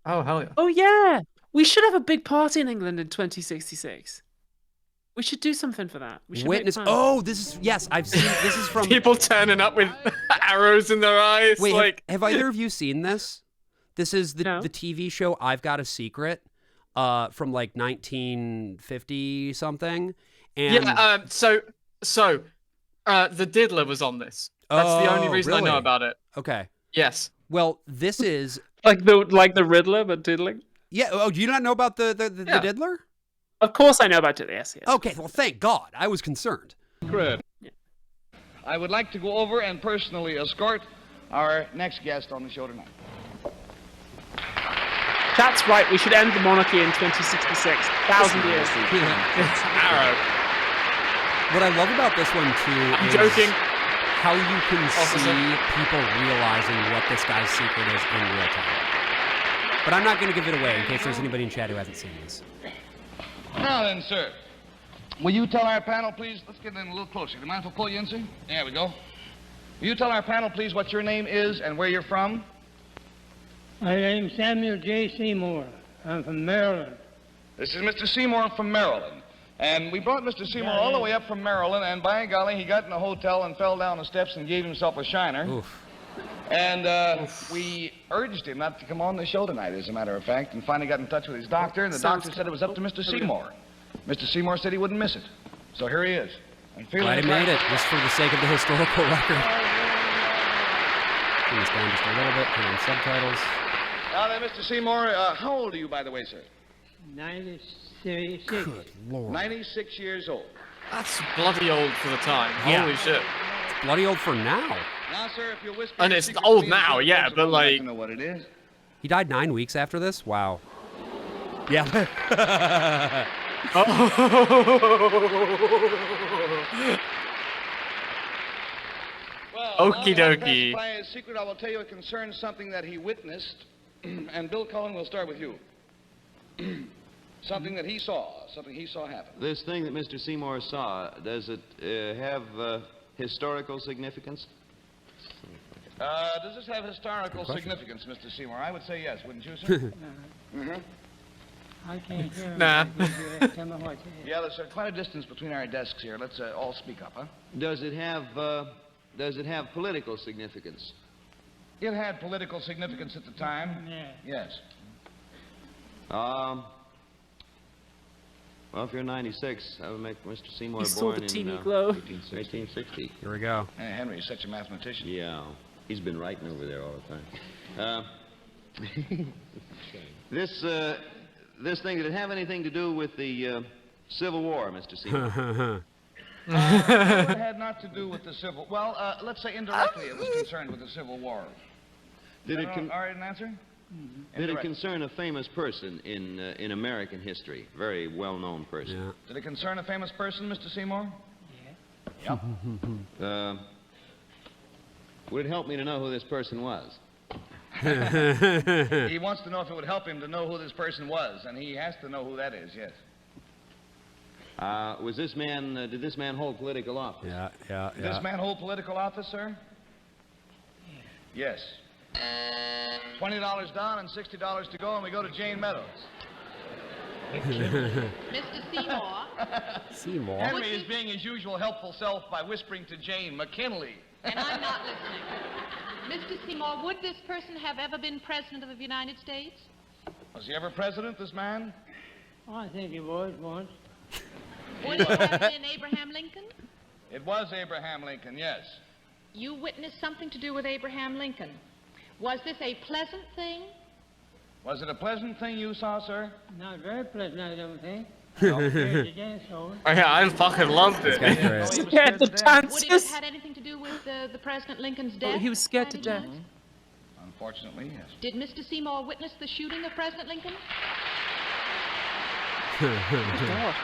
Oh, hell yeah. Oh, yeah. We should have a big party in England in 2066. We should do something for that. We should Witness. Oh, this is yes. I've seen. This is from people turning up with arrows in their eyes. Wait, like have either of you seen this? This is the TV show I've Got a Secret, from like 1950 something. And yeah. The Diddler was on this. That's the only reason really? I know about it. Okay. Yes. Well, this is like the Riddler, but diddling. Yeah. Oh, do you not know about the Diddler? Of course I know about it, yes. Okay, well, thank God. I was concerned. Crib. Yeah. I would like to go over and personally escort our next guest on the show tonight. That's right. We should end the monarchy in 2066. 1,000 years. Arrow. What I love about this one, too, I'm is joking. how you can see people realizing what this guy's secret is in real time. But I'm not going to give it away in case there's anybody in chat who hasn't seen this. Now then, sir, will you tell our panel, please? Let's get in a little closer. Do you mind if I pull you in, sir? There we go. Will you tell our panel, please, what your name is and where you're from? My name's Samuel J. Seymour. I'm from Maryland. This is Mr. Seymour from Maryland. And we brought Mr. Seymour all the way up from Maryland, and by golly, he got in a hotel and fell down the steps and gave himself a shiner. Oof. And we urged him not to come on the show tonight, as a matter of fact, and finally got in touch with his doctor, and the doctor said it was up to Mr. Seymour. Mr. Seymour said he wouldn't miss it. So here he is. I'm Glad he made it, just for the sake of the historical record. Turn this down just a little bit, turn on subtitles. Now then, Mr. Seymour, how old are you, by the way, sir? 96. Good Lord. 96 years old. That's bloody old for the time. Yeah. Holy shit. It's bloody old for now. Now, sir, if you'll whisper And your it's secret old to me, now, the yeah, folks but would like like... to know what it is. He died 9 weeks after this? Wow. Yeah. Well, Okie now that I've dokie. classified his secret, I will tell you it concerns something that he witnessed. And Bill Cullen, we'll start with you. Something that he saw happen. This thing that Mr. Seymour saw, does it have historical significance? Does this have historical significance, Mr. Seymour? I would say yes, wouldn't you, sir? Mm-hmm. I can't hear him. Nah. Tell me what Yeah, there's quite a distance between our desks here. Let's all speak up, huh? Does it have political significance? It had political significance at the time. Yeah. Yes. Well, if you're 96, that would make Mr. Seymour He saw born the in teeny glow. 1860. Here we go. Hey, Henry's such a mathematician. Yeah, he's been writing over there all the time. This thing, did it have anything to do with the Civil War, Mr. Seymour? It had not to do with the Civil... Well, let's say indirectly it was concerned with the Civil War. Did it all right, an answer? Did it concern a famous person in American history? Very well-known person. Yeah. Did it concern a famous person, Mr. Seymour? Yeah. Yep. Would it help me to know who this person was? He wants to know if it would help him to know who this person was, and he has to know who that is, yes. Was this man, did this man hold political office? Yeah. Did this man hold political office, sir? Yes. $20 down and $60 to go, and we go to Jane Meadows. Mr. Seymour. Seymour. Henry is being his usual helpful self by whispering to Jane McKinley. And I'm not listening. Mr. Seymour, would this person have ever been president of the United States? Was he ever president, this man? Oh, I think he was once. Would it have been Abraham Lincoln? It was Abraham Lincoln, yes. You witnessed something to do with Abraham Lincoln. Was this a pleasant thing? Was it a pleasant thing you saw, sir? Not very pleasant, I don't think. Oh yeah, I fucking loved it. Scared to dance. Would it have had anything to do with the President Lincoln's death? Oh, he was scared to death. Unfortunately, yes. Did Mr. Seymour witness the shooting of President Lincoln? God.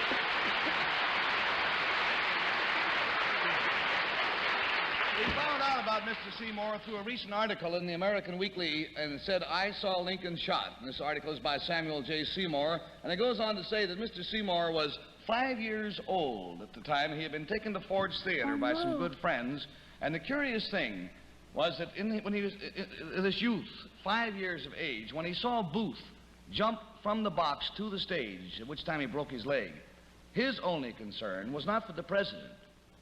We found out about Mr. Seymour through a recent article in the American Weekly, and it said, "I saw Lincoln shot." And this article is by Samuel J. Seymour, and it goes on to say that Mr. Seymour was 5 years old at the time. He had been taken to Ford's Theater by some good friends, and the curious thing was that when he was this youth, 5 years of age, when he saw Booth jump from the box to the stage, at which time he broke his leg, his only concern was not for the president,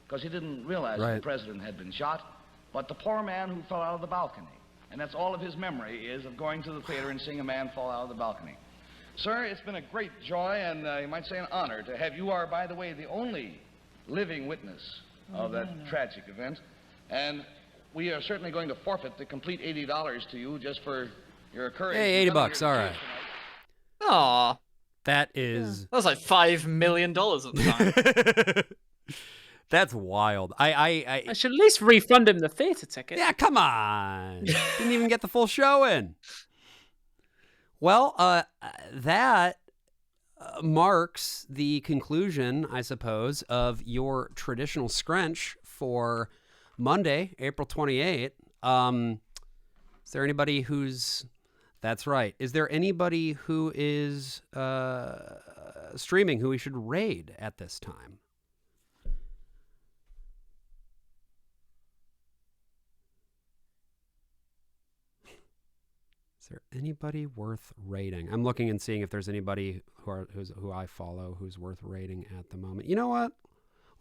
because he didn't realize that the president had been shot, but the poor man who fell out of the balcony. And that's all of his memory is of going to the theater and seeing a man fall out of the balcony. Sir, it's been a great joy and you might say an honor to have you are, by the way, the only living witness of that tragic event. And we are certainly going to forfeit the complete $80 to you just for your courage. Hey, $80, all right. Aw. That is... That was like $5 million at the time. That's wild. I should at least refund him the theater ticket. Yeah, come on. Didn't even get the full show in. Well, that marks the conclusion, I suppose, of your traditional scrunch for Monday, April 28th. Is there anybody who's... That's right. Is there anybody who is streaming who we should raid at this time? Is there anybody worth raiding? I'm looking and seeing if there's anybody who I follow who's worth raiding at the moment. You know what?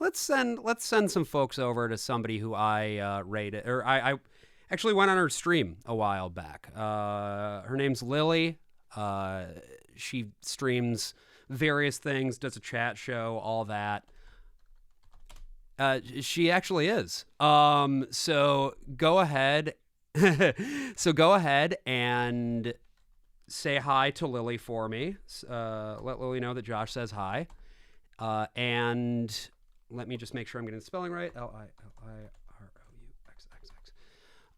Let's send some folks over to somebody who I raided, or I actually went on her stream a while back. Her name's Lily. She streams various things, does a chat show, all that. She actually is. So go ahead. So go ahead and say hi to Lily for me. Let Lily know that Josh says hi. And let me just make sure I'm getting the spelling right.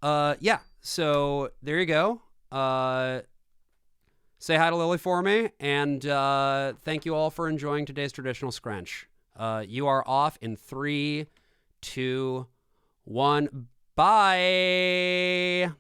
Lilirouxxx. Yeah. So there you go. Say hi to Lily for me. And thank you all for enjoying today's traditional scrunch. You are off in 3, 2, 1. Bye.